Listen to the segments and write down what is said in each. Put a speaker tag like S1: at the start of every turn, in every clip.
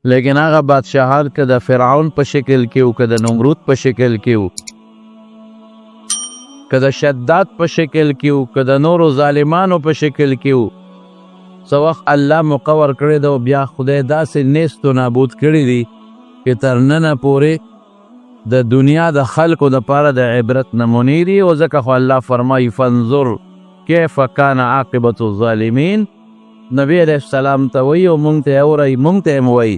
S1: لیکن هغه بادشاهان که د فرعون په شکل کې وو، که د نمرود په شکل کې وو، که د شداد په شکل کې وو، که د نورو ظالمانو په شکل کې وو، څه وخت الله مقور کړی ده او بیا خدای داسې نیست و نابود کړي دي چې تر ننه پورې د دنیا د خلکو دپاره د عبرت نمونې دي. او ځکه خو الله فرمایي فانظر کیف کان عاقبة الظالمین. نبی علیہ السلام ته وایي او مونږ ته اورئ، مونږ ته هم وایي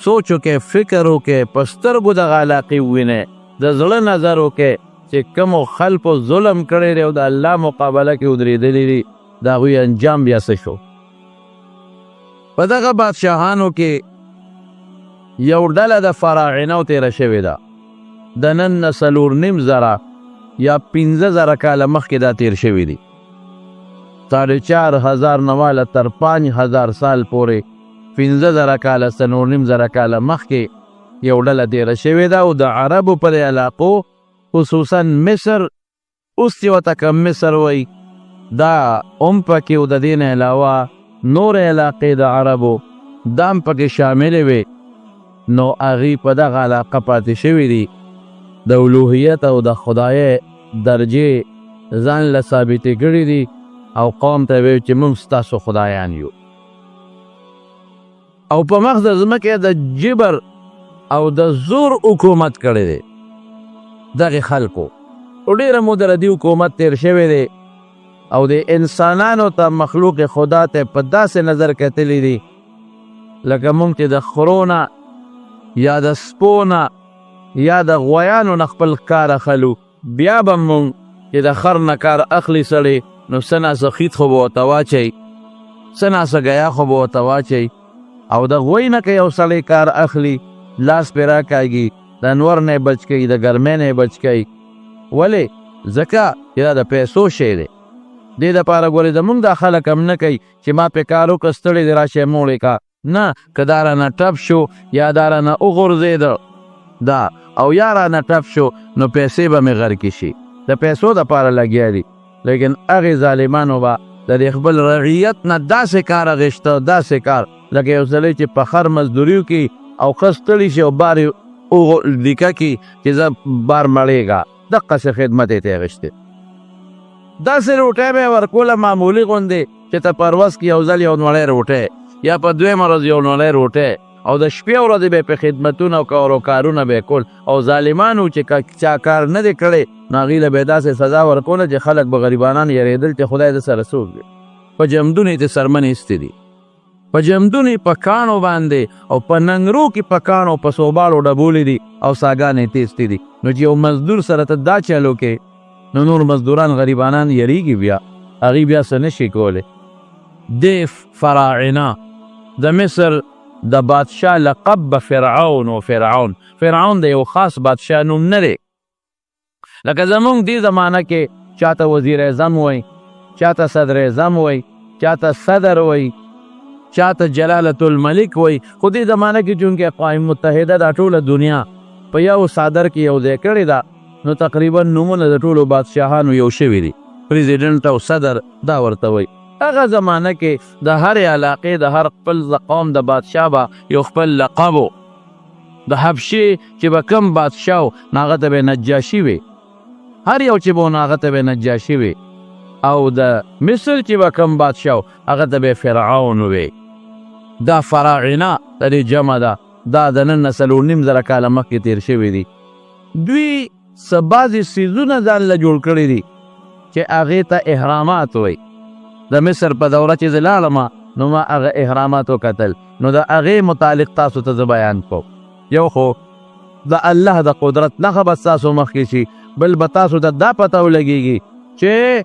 S1: سوچ وکړئ، فکر وکړئ، په سترګو دغه علاقې ووینئ، د زړه نظر وکړئ چې کومو خلکو ظلم کړی دی او د الله مقابله کې ودرېدلي دي، د هغوی انجام بیا څه شو. په دغه بادشاهانو کې یو ډله د فراعنو تېره شوې ده، د نن نه 4.5 یا 15,000 کاله مخکې دا تېر شوي دي. 4,500 نه واله تر 5,000 سال پورې 15,000 کاله 4.5 کاله مخکې یو ډله تېره شوې ده. او د عربو په علاقو خصوصا مصر، اوس چې ورته که مصر وایي، دا هم پکې او د دې نه علاوه نور علاقې د عربو دا هم پکې شاملې وې، نو هغې په دغه علاقه پاتې شوي دي، د الوهیت او د خدایۍ درجې ځان له ثابتې کړي دي او قوم ته ویل چې موږ ستاسو خدایان یو. او په مخ د ځمکې د جبر او د زور حکومت کړی دی دغې خلکو. ډېره موده د دې حکومت تېر شوی دی او د انسانانو ته مخلوق خدا ته په داسې نظر کتلی دي لکه موږ چې د خرو نه یا د سپو نه یا د غویانو نه خپل کار اخلو، بیا به موږ چې د خر نه کار اخلي سړی، نو څه ناڅه خیط خو به ورته واچئ، څه ناڅه ګیا خو به ورته واچئ. او د غوی نه که یو سړی کار اخلي، لاس پرې راکاږي، د انور نه یې بچ کوي، د ګرمۍ نه یې بچ کوي. ولې؟ ځکه چې دا د پیسو شی دی. دې دپاره ګورې زمونږ دا خلک هم نه کوي چې ما پې کار وکړه ستړی دی راشئ موړې کا، نه، که دا رانه ټپ شو یا دا رانه وغورځېده دا او یا رانه ټپ شو نو پیسې به مې غرقې شي، د پیسو دپاره لګیا دي. لیکن هغې ظالمانو به د دې خپل رعیت نه داسې کار اخیسته، داسې کار لکه یو سړی چې په خر مزدوري وکړي او ښه ستړي شي او بار یې لیکه کړي چې زه بار مړېږه، دقسې خدمت یې ته اخیستې. داسې روټۍ به یې ورکوله معمولي غوندې چې ته په ورځ کې یو ځل یو نوړی روټۍ یا په دویمه ورځ یو نوړی روټۍ، او د شپې ورځې به یې په خدمتونه او کارونه به یې کول. او ظالمانو چې چا کار نه دی کړی نو هغې له به یې داسې سزا ورکوله چې خلک به غریبانان یېرېدل چې خدای د سره څوک دی. په جمدونو یې څرمنې ایستې دي، په جمدونو یې په کاڼو باندې او په ننګرو کې په کاڼو په صوباړو ډبولې دي او ساګانې تېستې دي. نو چې یو مزدور سره ته دا چلو کې نو نور مزدوران غریبانان یریږي، بیا هغې بیا څه نه شي کولی. د فراعنه د مصر د بادشاه لقب به فرعون و فرعون د یو خاص بادشاه نوم نه دی. لکه زمونږ دې زمانه کې چاته وزیر اعظم وایي، چاته صدر اعظم وایي، چاته صدر وایي، چاته جلالت الملک وایي. خو دې زمانه کې چونکې اقوام متحده دا ټوله دنیا په یو صدر کې یو ځای کړې ده، نو تقریبا نومونه د ټولو بادشاهانو یو شوي دي، پریزیډنټ او صدر دا ورته وایي. هغه زمانه کې د هرې علاقې د هر خپل قوم د بادشاه به یو خپل لقب و. د حبشې چې به کم بادشاه و نو هغه ته به نجاشي وي، هر یو چې به و نو هغه ته به نجاشي وي. او د مصر چې به کم بادشاه و هغه ته به فرعون وي. دا فراعنه د دې جمع ده، دا د نن نه 4.5 کاله مخکې تېر شوي دي. دوی څه بعضې څیزونه ځان له جوړ کړي دي چې هغې ته احرامات وایي. د مصر په دوره چې زه لاړم نو ما هغه احرامات وکتل، نو د هغې متعلق تاسو ته زه بیان کوم. یو خو د الله د قدرت نښه به ستاسو مخکې شي، بل به تاسو ته دا پته ولګېږي چې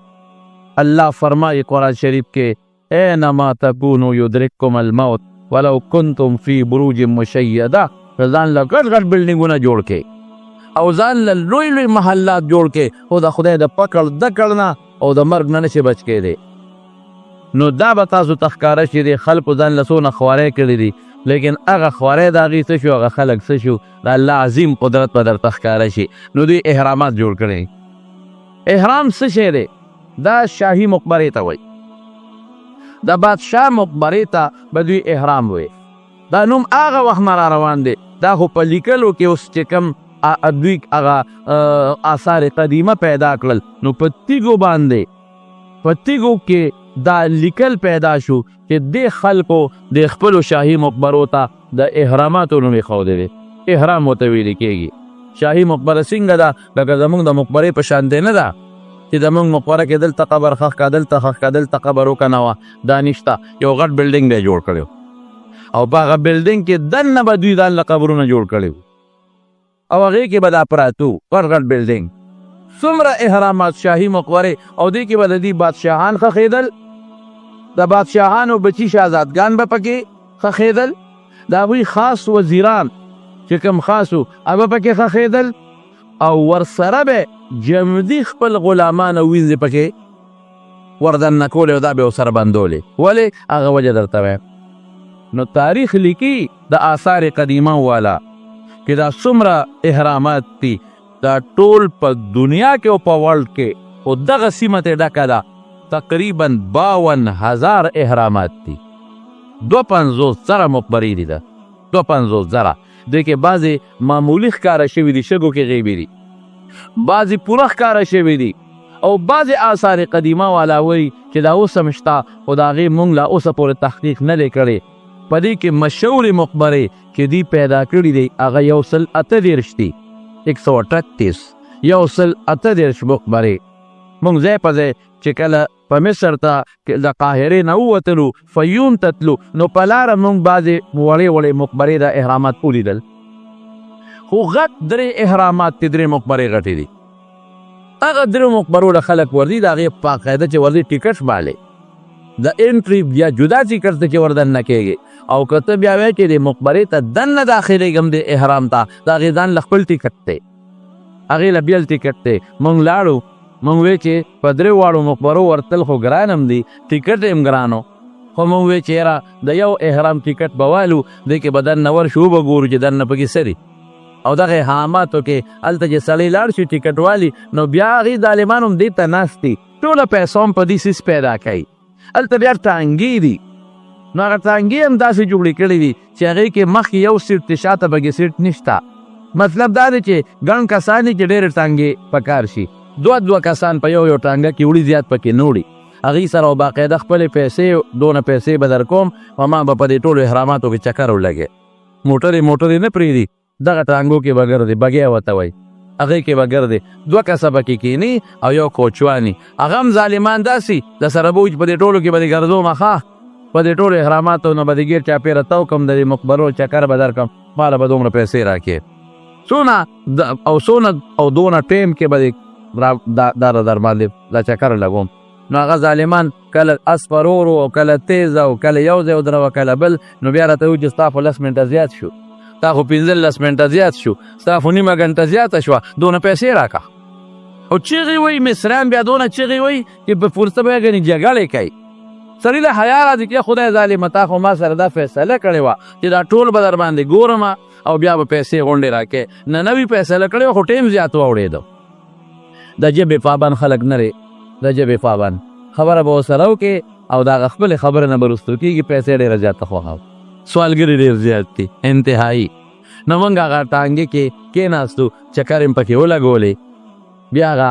S1: الله فرمایي قرآن شریف کې اینما تکونوا یدرککم الموت ولو کنتم فی بروج مشیده. ځان له ګډ ګډ بلډینګونه جوړ کړئ او ځان له لوی لوی محلات جوړ کړئ، خو د خدای د پکړ دکړ نه او د مرګ نه نشي بچ کېدی. نو دا به تاسو ته ښکاره شي د خلکو ځان له څونه خوارۍ کړي دي، لیکن هغه خوارۍ د هغې څه شو، هغه خلک څه شو، د الله عظیم قدرت به درته ښکاره شي. نو دوی احرامات جوړ کړي. احرام څه شی دی؟ دا شاهي مقبرې ته وایي. د بادشاه مقبرې ته به دوی احرام وایي. دا نوم هغه وخت نه را روان دی. دا خو په لیکلو کې اوس چې کوم دوی هغه آثار قدیمه پیدا کړل نو په تیږو باندې په تیږو کې دا لیکل پیدا شو چې دې خلکو د خپلو شاهي مقبرو ته د احراماتو نوم ایښودی دی. احرام ورته ویل کېږي. شاهي مقبره څنګه ده؟ لکه زمونږ د مقبرې په شان دی نه ده چې زمونږ مقبره کې دلته قبر ښخ کا دلته ښخ کا دلته قبر وکنه وه. دا نشته. یو غټ بلډینګ دی جوړ کړی او په هغه بلډینګ کې دننه به دوی ځان له قبرونه جوړ کړي او هغې کې به دا پراته وو غټ غټ بلډینګ. څومره احرامات شاهي مقبرې او دې کې به د دې بادشاهان ښخېدل. د بادشاهانو بچي شهزادګان به پکې ښخېدل. د هغوی خاص وزیران چې کوم خاص وو هغه پکې ښخېدل او ورسره به جمدي خپل غلامان او وینځې پکې وردننه کولې او دا به ورسره بندولې. ولې؟ هغه وجه درته وایم. نو تاریخ لیکي د آثار قدیمه والا چې دا څومره احرامات دي دا ټول په دنیا کې او په ورلډ کې خو دغه سیمه ته ډکه ده. تقریبا 52,000 احرامات دي. 52,000 مقبرې دي. ده 52,000 دوی کې بعضې معمولي ښکاره شوي دي شګو کې غیبي دي بعضې پوره ښکاره شوي دي او بعضې آثار قدیمه والا وایي چې دا اوس هم شته خو د هغې موږ لا اوسه پورې تحقیق نه دی کړی. په دې کې مشهورې مقبرې چې دوی پیدا کړي دي هغه 138 دي. 138 138 مقبرې. موږ ځای په ځای چې کله په مصر ته د قاهرې نه ووتلو فیوم ته تلو نو په لاره موږ بعضې وړې وړې مقبرې د احرامات ولیدل خو غټ درې احرامات دي 3 مقبرې غټې دي. هغه 3 مقبرو له خلک ورځي د هغې په قاعده چې ورځي ټیکټ بالی د انټري بیا جدا ټیکټ ته چې وردننه کېږي او که ته بیا وایې چې د مقبرې ته دننه داخلېږم د احرام ته د هغې ځان له خپل ټیکټ دی هغې له بیل ټیکټ دی. موږ لاړو موږ وی چې په 3 واړو مقبرو ورتل خو ګران هم دي ټیکټ هم ګرانو خو موږ وی چې یاره د یو احرام ټیکټ به والو دی کې به دننه ورشو وبګورو چې دننه پکې څه دي او دغه احراماتو کې هلته چې سړی لاړ شي ټیکټ والي نو بیا هغې ظالمان هم دې ته ناست دي ټوله پیسو هم په دې سیس پیدا کوي. هلته بیا ټانګې دي نو هغه ټانګې هم داسې جوړې کړې دي چې هغې کې مخکې یو سیټ دی شاته پکې سیټ نشته. مطلب دا دی چې ګڼ کسان دي چې ډېرې ټانګې پکار شي. 2 کسان په یو ټانګه کې وړي زیات پکې نه وړي. هغې سره باقاعده خپلې پیسې دونه پیسې به در کوم او ما به په دې ټولو احراماتو کې چکر ولګې. موټرې نه پرېږدي دغه ټانګو کې به ګرځي بګیا ورته وایي هغې کې به ګرځي 2 کسه پکې کښېني او یو کوچواني هغه هم ظالمان داسې د سره به وي چې په دې ټولو کې به دې ګرځو مخه په دې ټولو احراماتو نه به دې ګیر چاپېره تو کړم د دې مقبرو چکر به در کړم ماله به دومره پیسې راکړې څونه او دونه ټیم کې به دې دا در باندې دا چکر لګوم. نو هغه ظالمان کله اس پرورو او کله تیز او کله یو ځای ودروه کله بل نو بیا راته وایي چې ستا خو 10 منټه زیات شو تا خو 15 منټه زیات شو ستا خو نیمه ګنټه زیاته شوه دونه پیسې راکړه. او چغې وایي مصریان بیا دونه چغې وایي چې په فرصه به یې ګنې جګړې کوي. سړي له حیا راځي چې خدای ظالمه تا خو ما سره دا فیصله کړې وه چې دا ټول به در باندې ګورم او بیا به پیسې غونډې راکړې. نه نوي فیصله کړې وه خو ټیم زیات واوړېده. د ژبې پابند خلک نه دی د ژبې پابند خبره به ورسره وکړې او د هغه خپلې خبرې نه به وروستو کېږي پیسې ډېره زیاته خوښوه. سوالګري ډېر زیات دي انتهایي. نو موږ هغه ټانګې کې کېناستو چکر یې پکې ولګولې بیا هغه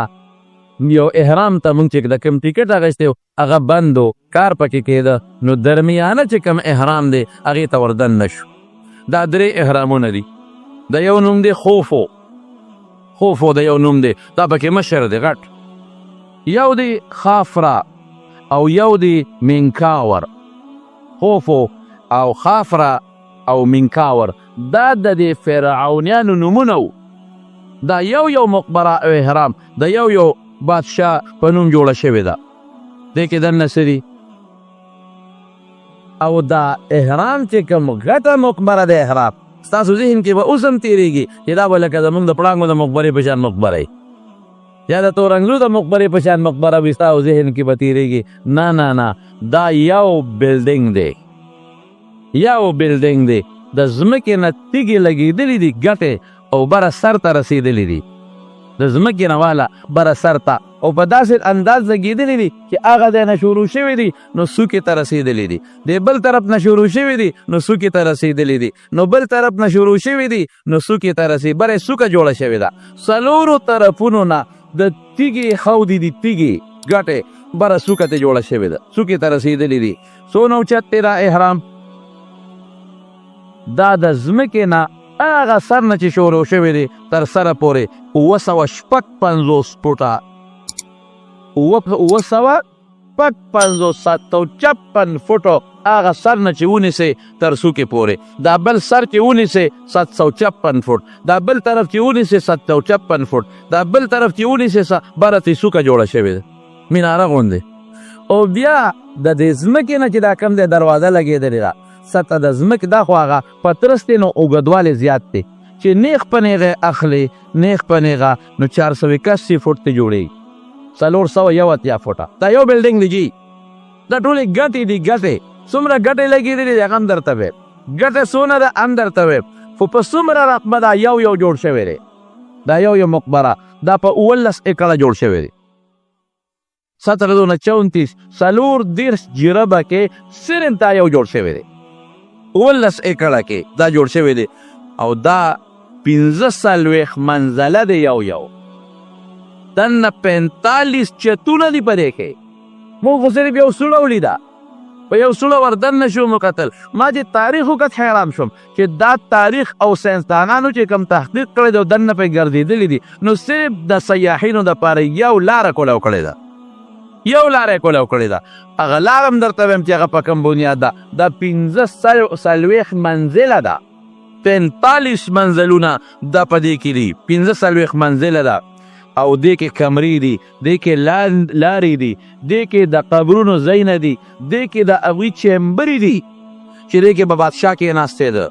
S1: یو احرام ته موږ چې د کوم ټیکټ اخیستی و هغه بند و کار پکې کېده نو درمیانه چې کوم احرام دی هغې ته وردننه شو. دا 3 احرامونه دي. د یو نوم دی خوفو د یو نوم دی دا پکې مشر دی غټ. یو دی خافرا او یو دی منکاور. خوفو او خافرا او منکاور دا د دې فرعونیانو نومونه وو. دا یو مقبره او احرام د یو بادشاه په نوم جوړه شوې ده. دې کې دننه څه دي او دا احرام چې کوم غټه مقبره د احرام ستاسو ذهن کې به اوس هم تېرېږي چې دا به لکه زموږ د پړانګو د مقبرې په شان مقبره یا د تورنګلو د مقبرې په شان مقبره وي ستاسو ذهن کې به تېرېږي. نه دا یو بلډینګ دی د ځمکې نه تیږې لګېدلې دي ګټې او بره سر ته رسېدلې دي د ځمکې نه واله بره سر ته او په داسې انداز لګېدلي دي چې هغه ځای نه شروع شوي دي نو څوکې ته رسېدلي دي، د بل طرف نه شروع شوي دي نو څوکې ته رسېدلي دي، نو بل طرف نه شروع شوي دي نو څوکې ته بره څوکه جوړه شوې ده. څلورو طرفونو نه د تیږې خودې دي، تیږې ګټې بره څوکه ته جوړه شوې ده، څوکې ته رسېدلي دي. څونه اوچت دی دا احرام؟ دا د ځمکې نه هغه سر نه چې شروع شوی دی تر سره پورې 956 فوټه 756 فوټو هغه سر نه چې ونیسې تر څوکې پورې، دا بل سر چې ونیسې 756 فوټ، دا بل طرف چې ونیسې 756 فوټ، دا بل طرف چې ونیسې بره ترې څوکه جوړه شوې ده میناره غوندې. او بیا د دې ځمکې نه چې دا کوم دی دروازه لګېدلې ده سطح د ځمکې دا خو هغه پترس دی نو اوږدوالی زیات دی چې نیغ په نیغه اخلي نیغ په نیغه نو 481 فوټ ته جوړېږي 481 فوټه. دا یو بلډینګ دی جی، دا ټولې ګټې دي ګټې، څومره ګټې لګېدلې دي هغه هم درته ویم، ګټه څونه ده هم درته ویم. خو په څومره رقمه دا یو جوړ شوی دی، دا یو مقبره دا په 19 ایکړه جوړ شوی دی. 1734 40 جربه کې صرف دا یو جوړ شوی دی، 19 ایکړه کې دا جوړ شوی دی. او دا 45 منزله دی یو دنه 45 چتونه دی په دې کې. مونږ خو صرف یو سوړه ولیده، په یو سوړه وردننه شوم وکتل، ما چې تاریخ وکت حیران شوم چې دا تاریخ او ساینسدانانو چې کوم تحقیق کړی دی او دننه پې ګرځېدلي دي نو صرف د سیاحینو دپاره یو لاره کولو کړې ده، یو لاره یې کولو کړې ده. هغه لاره هم درته ویم چې هغه په کوم بنیاد ده، دا 45 منزله ده، 45 منزلونه دا په دې کې دي، 45 منزله ده. او دې کې کمرې دي، دې کې لارې دي، دې کې د قبرونو ځایونه دي، دې کې د هغوی چیمبرې دي چې دې کې به بادشاه کېناستېده،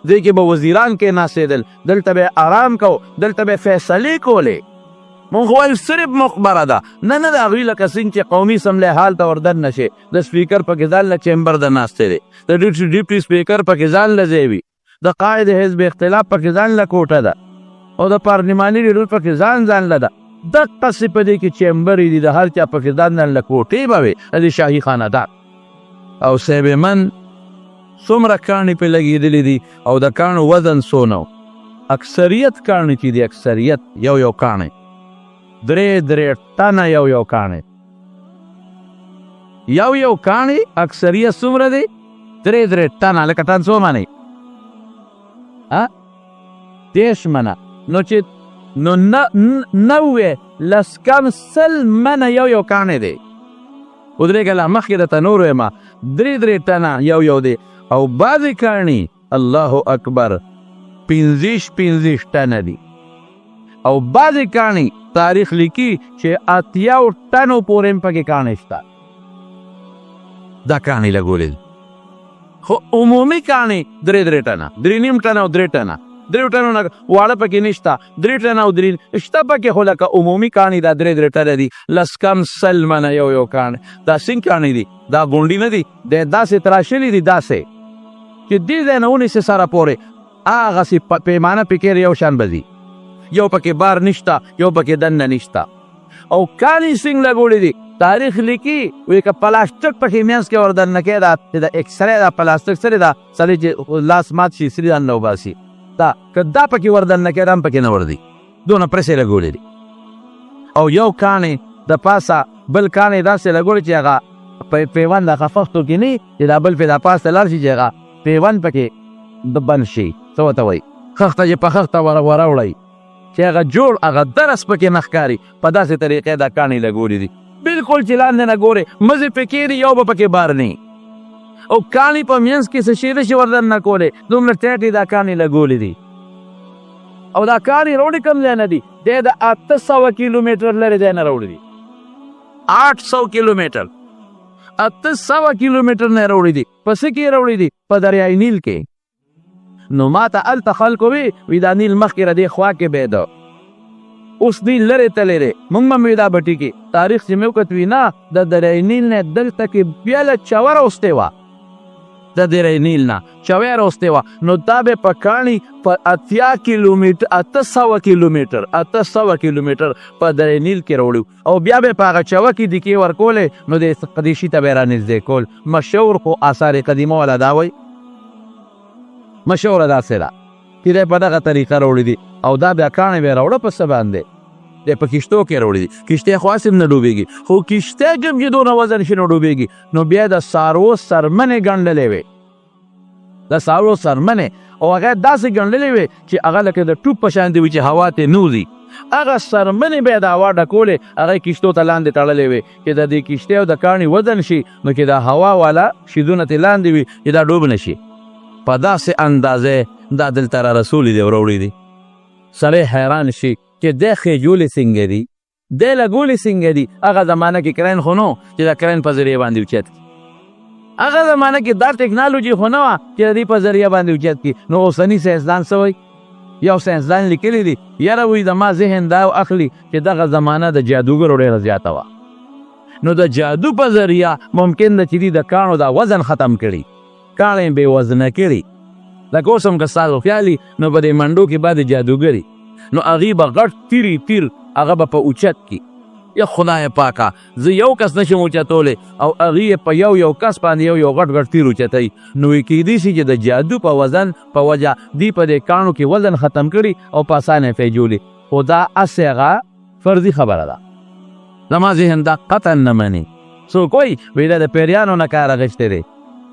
S1: دې کې به وزیران کېناستېدل، دلته به آرام کو، دلته به فیصلې کولې. مونږ وایو صرف مقبره ده، نه د هغوی لکه څنګه چې قومي اسمبلی حال ته وردننه شي، د سپیکر پکې ځان له چیمبر د ناستې دی، د ډیپټي سپیکر پکې ځان له ځای وي، د قائد حزب اختلاف پکې ځان له کوټه ده، او د پارلماني لیډر پکې ځان له ده. دقسې په دې کې چیمبرې دي، د هر چا پکې ځان له کوټې به وي د شاهي خاندان. او صاحب من څومره کاڼي پې لګېدلي دي او د کاڼو وزن څونه و. اکثریت کاڼي چې دي، اکثریت یو کاڼی 3 ټنه یو کاڼی، یو کاڼی اکثریت څومره دی 3 ټنه. لکه ټن څو منئ؟ 10 منه. نو چې نو 90 لس کم 100 منه یو کاڼی دی. ودرېږه لا مخکې درته نور وایم 3 ټنه یو دی. او بعضې کاڼي الله اکبر 15 ټنه دي. او بعضې کاڼي تاریخ لیکي چې 80 ټنو پورې هم پکې کاڼي شته. دا کاڼي لګولې دي، خو عمومي کاڼي 3 ټنه، 3.5 ټنه او 3 ټنه، 3 ټنو نه واړه پکې نشته، 3 ټنه او 3 شته پکې، خو لکه عمومي کاڼي دا 3 ټنه دي. لس کم 100 منه یو کاڼي. دا څنګه کاڼي دي؟ دا غونډي نه دي، داسې تراشلي دي، داسې چې دې ځای نه ونیسې سره پورې هغسې پیمانه پکې یو شان به ځي، یو پکې بار نشته، یو پکې دننه نشته. او کاڼي څنګه لګولي دي؟ تاریخ لیکي وایي که پلاستیک پکې منځ کې وردننه کې دا د اکسرې دا پلاستیک سره دا سړی چې لاس مات شي سري دننه وباسي، دا که دا پکې وردننه کې هم پکې نه وردي، دونه پرسې لګولي دي. او یو کاڼي د پاسه بل کاڼي داسې لګولي چې هغه پیوند هغه خښتو کې نه چې دا بل پې دا پاسته لاړ شي چې هغه پیوند پکې د بند شي. څه ورته وایي؟ خښته چې په خښته وروړئ چې هغه جوړ هغه درس پکې نه ښکاري، په داسې طریقې دا کاڼي لګولي دي. بالکل چې لاندې نه ګورې مزې پکې دي، یو به پکې بار نه. او کاڼي په منځ کې څه شی نشي وردننه کولی، دومره ټیټې دا کاڼي لګولي دي. او دا کاڼي راوړي کوم ځای نه دي، دی د 800 کیلومیټر لرې ځای نه راوړي دي، 800 کیلومیټر 800 کیلومیټر نه راوړي دي. په څه کې راوړي دي؟ په دریای نیل کې. نو ما ته هلته خلکو وي دا نیل مخکې را دې خوا کې به ده، اوس نیل لرې تللی دی. موږ به مې دا بټي کې تاریخ چې مې وکت وي نه د دریای نیل نه دلته کې بیا له چوره اوستې وه، د دې نیل نه چوي راوستې وه نو دا به په کاڼي په 800 کیلومتر په درې نیل کې راوړو او بیا به په هغه چوه کې دیکې ورکولې نو د قدیشي ته به یې رانږدې کول مشهور خو آثار قدیمه والا دا وایي مشهوره داسې ده چې دی په دغه طریقه راوړي دي او دا بیا کاڼي به یې راوړه په څه باندې دی په کښتو کې راوړي دي کښتۍ خو هسې هم نه ډوبېږي خو کښتۍ کې هم چې دونه وزن شي نو ډوبېږي نو بیا د څاروو څرمنې ګنډلې وې د څاروو څرمنې او هغه داسې ګنډلې وې چې هغه لکه د ټوپ په شان دي وي چې هوا ترې نوځي هغه څرمنې به یې د هوا ډکولې هغه کښتو ته لاندې تړلې وې چې د دې کښتۍ او د کاڼي وزن شي نو چې د هوا والا شیدونه ترې لاندې وي چې دا ډوب نه شي په داسې اندازې دا دلته را رسولي دي او راوړي دي سړی حیران شي چې دی خېجولې څنګه دي دی لګولې څنګه دي هغه زمانه کې کرین خو نه چې د کرین په ذریعه باندې اوچت کړي هغه زمانه کې دا ټکنالوژي خو نه وه چې د دې په ذریعه باندې اوچت کړي نو اوسني ساینسدان څه وایي یو ساینسدان لیکلی دي یاره وایي زما ذهن دا اخلي چې دغه زمانه د جادوګرو ډېره زیاته وه نو د جادو په ذریعه ممکن ده چې دي د کاڼو دا وزن ختم کړي کاڼي بې وزنه کړي لکه اوس هم که ستاسو خیال وي نو په دې منډو کې بعد جادوګري نو هغې به غټ تیر هغه به په اوچت کې یا خدای پاکه زه یو کس نشم اوچتولی او هغې په یو کس باندې یو غټ تیر اوچتوي نو کیدای شي چې د جادو په وزن په وجه دوی په دې کاڼو کې وزن ختم کړي او په اسانه پیجولي خو دا هسې هغه فرضي خبره ده زما ذهن دا قطعا نه مني څوک وایي وایي دا د پیریانو نه کار اخیستی دی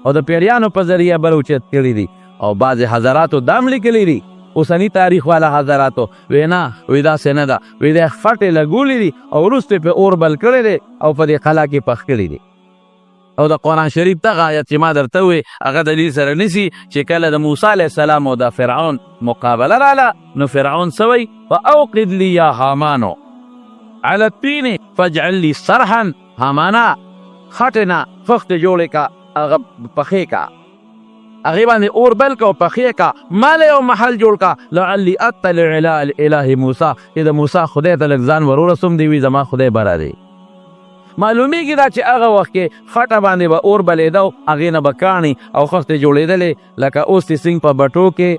S1: او د پیریانو په ذریعه بل اوچت کړي دي او بعضې حضراتو دام لیکلی دي اوسني تاریخ والا حضراتو وی نه وی داسې نه ده وی دی خټې لګولي دي او وروسته پې اور بل کړی دی او په دې قلا کې پخ کړي دي او د قرآن شریف دغه آیت چې ما درته ووی هغه دلیل سره نیسي چې کله د موسی علیه السلام او د فرعون مقابله راله نو فرعون څه وی فاوقد لي یا هامانو على الطین فاجعل لي صرحا هامانا خټې نه خښتې جوړې کا هغه پخې کا هغې باندې اور بل که او پخې که ماله یو محل جوړ که لعلي اطلع الی اله موسی چې د موسی خدای ته لږ ځان ورورسوم دی وي زما خدای بره دی معلومیږي دا چې هغه وخت کې خټه باندې به اور بلیده هغې نه به کاڼي او خښتې جوړېدلې لکه اوس چې څنګ په بټو کې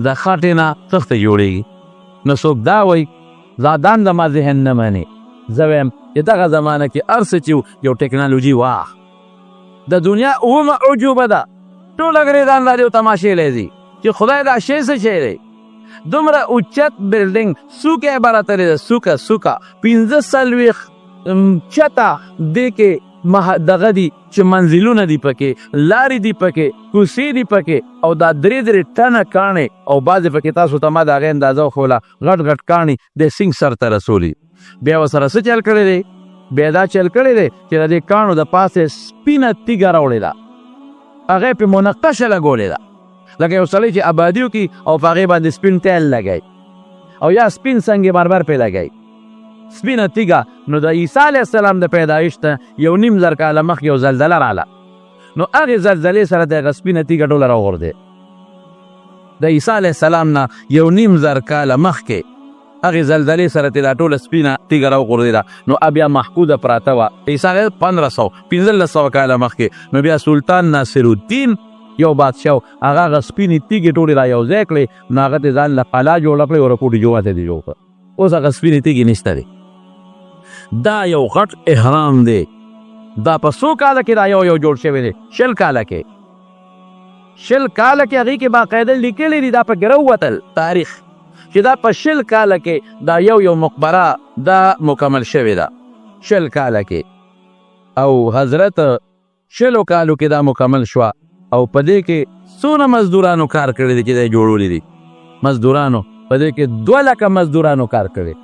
S1: د خټې نه خښتې جوړېږي نو څوک دا وایي زادان زما ذهن نه مني زه وایم چې دغه زمانه کې هر څه چې یو ټکنالوژي وه د دنیا اومه عجوبه ده ټول انګریزان دا دې تماشې لیدي چې خدای دا شی څه شی دی دومره اوچت بلډینګ څوکه عبارت لري د څوکه 15 چته دې کې دغه دي چې منزلونه دي پکې لارې دي پکې کوڅې دي پکې او دا 3 ټنه کاڼې او بعضې پکې تاسو ته ما د هغې اندازه وښوله غټ کاڼي د سینګ سر ته رسولي بیا ورسره څه چل کړی دی بیا دا چل کړی دی چې د دې کاڼو د پاسه سپینه تیږه راوړې ده هغې پې منقشه لګولې ده لکه یو سړی چې ابادي وکړي او په هغې باندې سپین تیل لګوي او یا سپین سنگ مرمر پې لګوي سپینه تیږه نو د عیسی علیه السلام د پیدایش ته 1.5 کاله مخکې یو زلزله راله نو هغې زلزلې سره د هغه سپینه تیږه ټوله راوغورځېد د عیسی علیه السلام نه 1.5 کاله مخکې هغې زلزلې سره ترې دا ټوله سپینه تیږه راوغورځېده نو بیا محکوده پراته وه عیسی علیه 1500 کاله مخکې نو بیا سلطان ناصرالدین یو بادشاه هغه هغه سپینې تیږې ټولې را یو ځای کړې نو هغه ته ځان له قلا جوړه کړې او رکوټي جومات یې جوړ کړه اوس هغه سپینې تیږې نشته دی دا یو غټ احرام دی دا په څو کاله کې دا یو جوړ شوی دی 20 کاله کې هغې کې باقاعده لیکلی دي دا په ګره ووتل تاریخ چې دا په 20 کاله کې دا یو مقبره دا مکمل شوې ده 20 کاله کې او حضرت 20 کالو کې دا مکمل شوه او په دې کې څونه مزدورانو کار کړی دی چې دا جوړولی دي مزدورانو په دې کې 2 لکه مزدورانو کار کړی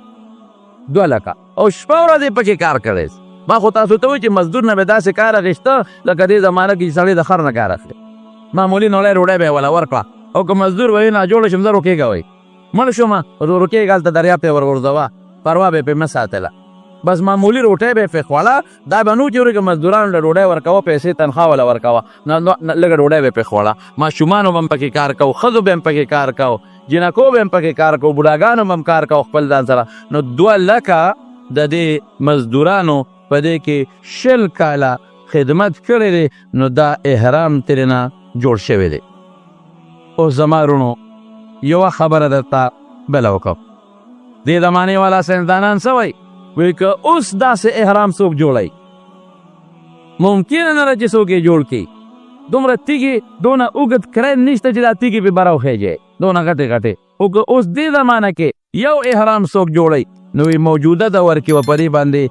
S1: 2 لکه او شپه ورځې پکې کار کړی ما خو تاسو ته وایي چې مزدور نه به داسې کار اخیسته لکه دې زمانه کې چې سړی د خر نه کار اخلي معمولي نولی ډوډۍ به یې وله ورکړه او که مزدور وایي ناجوړه شم زه روکېږه وایي مړ شوم روکېږه هلته دریاب ته یې ورغورځوه پروا به یې پرې مه ساتله بس معمولي روټۍ به یې پرې خوړه دا به نو چې ورکه مزدورانو له ډوډۍ ورکوه پیسې تنخوا وله ورکوه لږه ډوډۍ به یې پرې خوړه ماشومانو به هم پکې کار کوو ښځو به هم پکې کار کوو جنکو به هم پکې کار کوو بوډاګانو به هم کار کوو خپل ځان سره نو 2 لکه د دې مزدورانو په دې کې 20 کاله خدمت کړی دی نو دا احرام ترې نه جوړ شوی دی. اوس زما وروڼو یوه خبره درته بله وکړم. دې زمانې والا ساینسدانان څه وایي؟ وایي که اوس داسې احرام څوک جوړوي ممکنه نه ده چې څوک یې جوړ کړي. دومره تیږې دونه اوږد کرین نشته چې دا تیږې پې بره وخیجی دونه غټې غټې. خو که اوس دې زمانه کې یو احرام څوک جوړوي نو موجوده دور کې به په دې باندې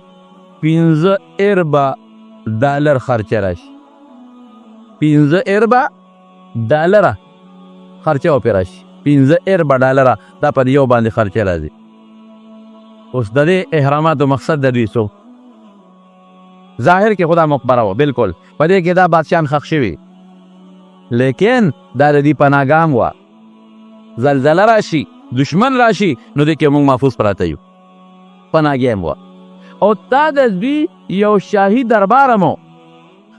S1: 15 اربه ډالر خرچه راشي. 15 اربه ډالره خرچه به پرې راشي. 15 اربه ډالره دا په یو باندې خرچه راځي. اوس د دې احراماتو مقصد د دوی څو ظاهر کې خدا مقبره وه بلکل په دې کې دا بادشاهان ښخ شوي لیکن دا د دې پناهګاه هم وه. زلزله راشي دشمن راشي نو دې کې موږ محفوظ پراته یو. پناهګاه هم وه او دا د دوی یو شاهي دربار هم و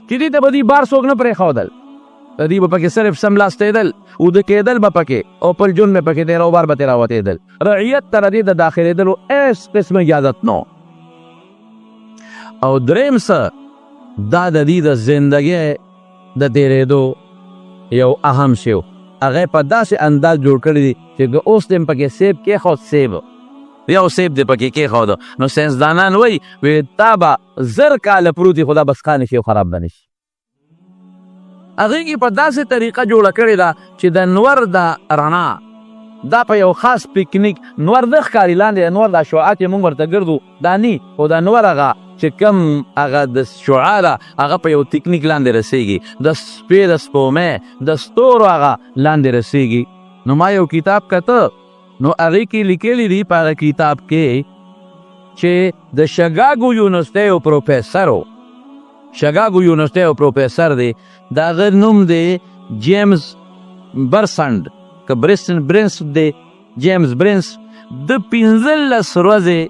S1: چې دې ته به دوی بار څوک نه پرېښودل. دوی به پکې صرف سملاستېدل اوده کېدل به پکې او پل جون مې پکې دی روبار به ترې راوتېدل. رعیت ته د دې د داخلېدلو هېڅ قسم اجازت نه او دریم څه دا د دې د زندګۍ د تېرېدو یو اهم شی و. هغه په داسې انداز جوړ کړی دی چې که اوس دې پکې سیب کېښود سیب یو سیب دې پکې کېښود نو ساینسدانان وایي دا به 1000 کاله پروت وي خو دا بس ښه نه شي او خراب به نه شي. هغې کې په داسې طریقه جوړه کړې ده چې د نور د رڼا دا په یو خاص پکنیک نور نه ښکاري لاندې نور دا شعاع چې موږ ورته ګرځو دا نی خو دا نور هغه چې کم هغه د شعاع ده هغه په یو تکنیک لاندې رسېږي. د شپې د سپومۍ د ستورو هغه لاندې رسېږي. نو ما یو کتاب کته نو هغې کې لیکلي دي په هغه کتاب کې چې د شګاګو یونیورسټۍ یو پروفیسر و. شګاګو یونیورسټۍ یو پروفیسر دی د هغه نوم دی جیمز برسنډ که برنس دی جیمز برنس. د 15 ورځې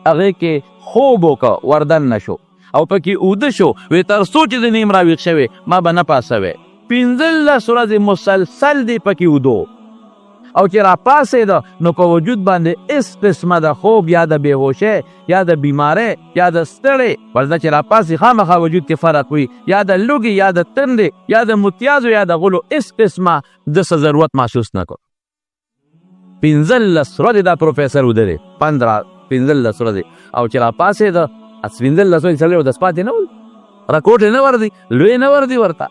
S1: هغې کې خوب وکړه وردن نه شو او پکې اوده شو وی تر څو چې د نیم راویښ شوی ما به نه پاسوی. 15 ورځې مسلسل دی پکې اودو او چې راپاسېده نو په وجود باندې هېڅ قسمه د خوب یا د بېهوشۍ یا د بیمارۍ یا د ستړې ورځه چې راپاسې خامخا وجود کې فرق وي یا د لوږې یا د تندې یا د متیازو یا د غلو هېڅ قسمه دسه ضرورت محسوس نه کړ. 15 ورځې دا پروفیسر اوده دی 15 ورځې او چې راپاسېده 15 ورځې سړی اودس پاتې نه ول راکوټ یې نه ورځي لوی نه ورځي ورته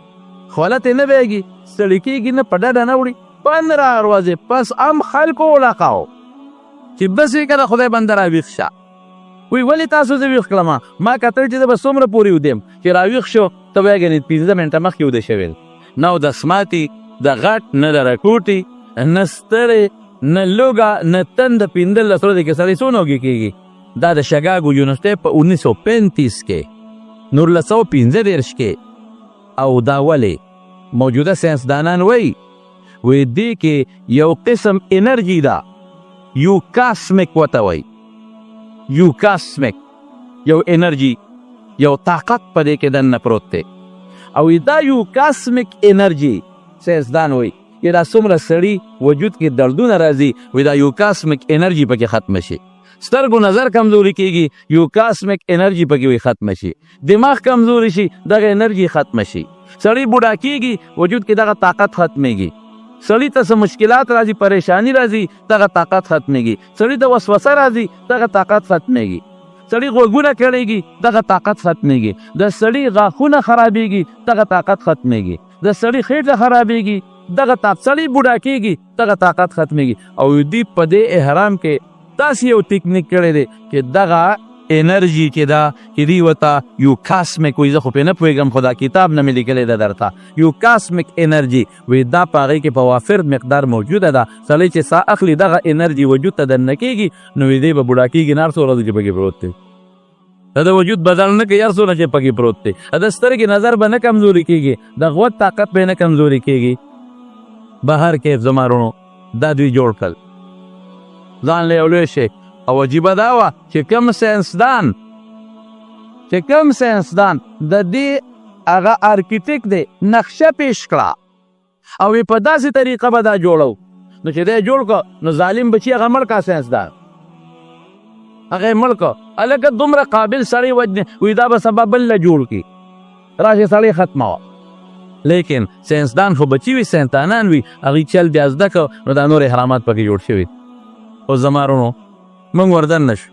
S1: خولت یې نه بیږي ستړي کېږي نه په ډډه نه وړي. 15 ورځې پس هم خلکو ولقاو چې بس یې که د خدای بنده راویښ شه. وی ولې تاسو زه ویښ کړم ما کتل چې زه به څومره پورې ودیم چې راویښ شو ته به یې ګنې 15 منټه مخکې وده شوی نه اودس ماتي د غټ نه د راکوټي نه ستړی نه لوږه نه تنده. 15 ورځې کې سړی څو نوږې کېږي. دا د شګاګو یونیورسټۍ په 1935 کې 1935 کې او دا ولې موجوده ساینسدانان وایي وی دې کې یو قسم انرژي ده یو کاسمیک ورته وایي. یو کاسمیک یو انرژي یو طاقت په دې کې دننه پروت دی او دا یو کاسمیک انرژي ساینسدان وایي چې دا څومره سړي وجود کې دردونه راځي وی دا یو کاسمیک انرژي پکې ختمه شي. سترګو نظر کمزوري کېږي یو کاسمیک انرژي پکې وی ختمه شي. دماغ کمزوري شي دغه انرژي ختمه شي. سړی بوډا کېږي وجود کې دغه طاقت ختمېږي. سړی ته څه مشکلات راځي پریشانی راځي دغه طاقت ختمېږي. سړی ته وسوسه راځي دغه طاقت ختمېږي. سړی غوږونه کړېږي دغه طاقت ختمېږي. د سړی غاښونه خرابېږي دغه طاقت ختمېږي. د سړی خېټه خرابېږي دغه طاقت سړی بوډا کېږي دغه طاقت ختمېږي. او دوی په دې احرام کې داسې یو ټکنیک کړی دی چې دغه انرژي چې دا چې دوی ورته یو کاسمیک وایي زه خو پرې نه پوهېږم خو دا کتاب نه مې لیکلی ده درته یو کاسمیک انرژي وایي دا په هغې کې په وافر مقدار موجوده ده. سړی چې ساه اخلي دغه انرژي وجود ته دننه کېږي نو دی به بوډا کېږي نه هر څو ورځې چې پکې پروت دی. د وجود بدل نه کوي هر څونه چې پکې پروت دی. د سترګې نظر به نه کمزوري کېږي د غوږ طاقت به نه کمزوري کېږي. بهر کې زما وروڼو دا دوی جوړ کړل ځان له یو لوی شی او عجیبه دا وه چې کوم ساینسدان د دې هغه ارکیټیک دی نقشه پیش کړه او په داسې طریقه به دا جوړو نو چې دی جوړ کړه نو ظالم بچي هغه مړ کړه ساینسدان هغه یې مړ کړه. هلکه دومره قابل سړی وجنې وایي دا به سبا بل له جوړ کړي راشي سړی ختمه وه لیکن ساینسدان خو بچي وي ساینتانان وي هغوی چل بیا زده که نو دا نور احرامات پکې جوړ شوي اوس زما وروڼو موږ وردن نه شو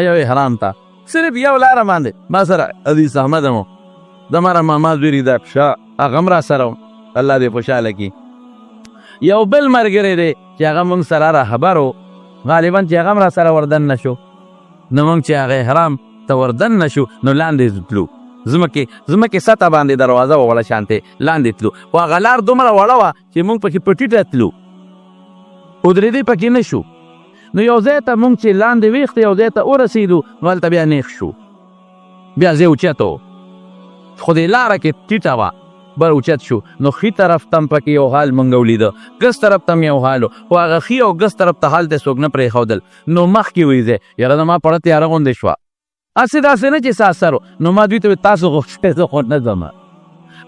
S1: یو احرام ته صرف یو لاره باندې ما سره حدیث احمد هم زما ماما زوی دا پشه هغه هم را سره الله دې خوشحاله کړي یو بل ملګری دی چې هغه موږ سره راخبر و غالبا چې هغه هم را سره وردن نه شو نو موږ چې هغه احرام ته وردن نه شو نو لاندې تلو زمکې سطح باندې دروازه وه وړه شانتې لاندې تلو خو هغه لار دومره وړه وه چې موږ پکې په ټیټه تلو ودرېدی پکې نه شو نو یو ځای ته موږ چې لاندې ویښته یو ځای ته ورسېدو نو هلته بیا نیغ شو بیا ځای اوچت و خو دې لاره کې ټیټه وه بر اوچت شو نو ښي طرف ته هم پکې یو حال موږ ولیده ګس طرف ته هم یو حال و خو هغه ښي او ګس طرف ته حال ته څوک نه پرېښودل نو مخکې ویځې یاره زما پړه تیاره غوندې شوه هسې داسې نه چې څه اثر و نو ما دوی ته تاسو غوښتې زه خو نه ځمه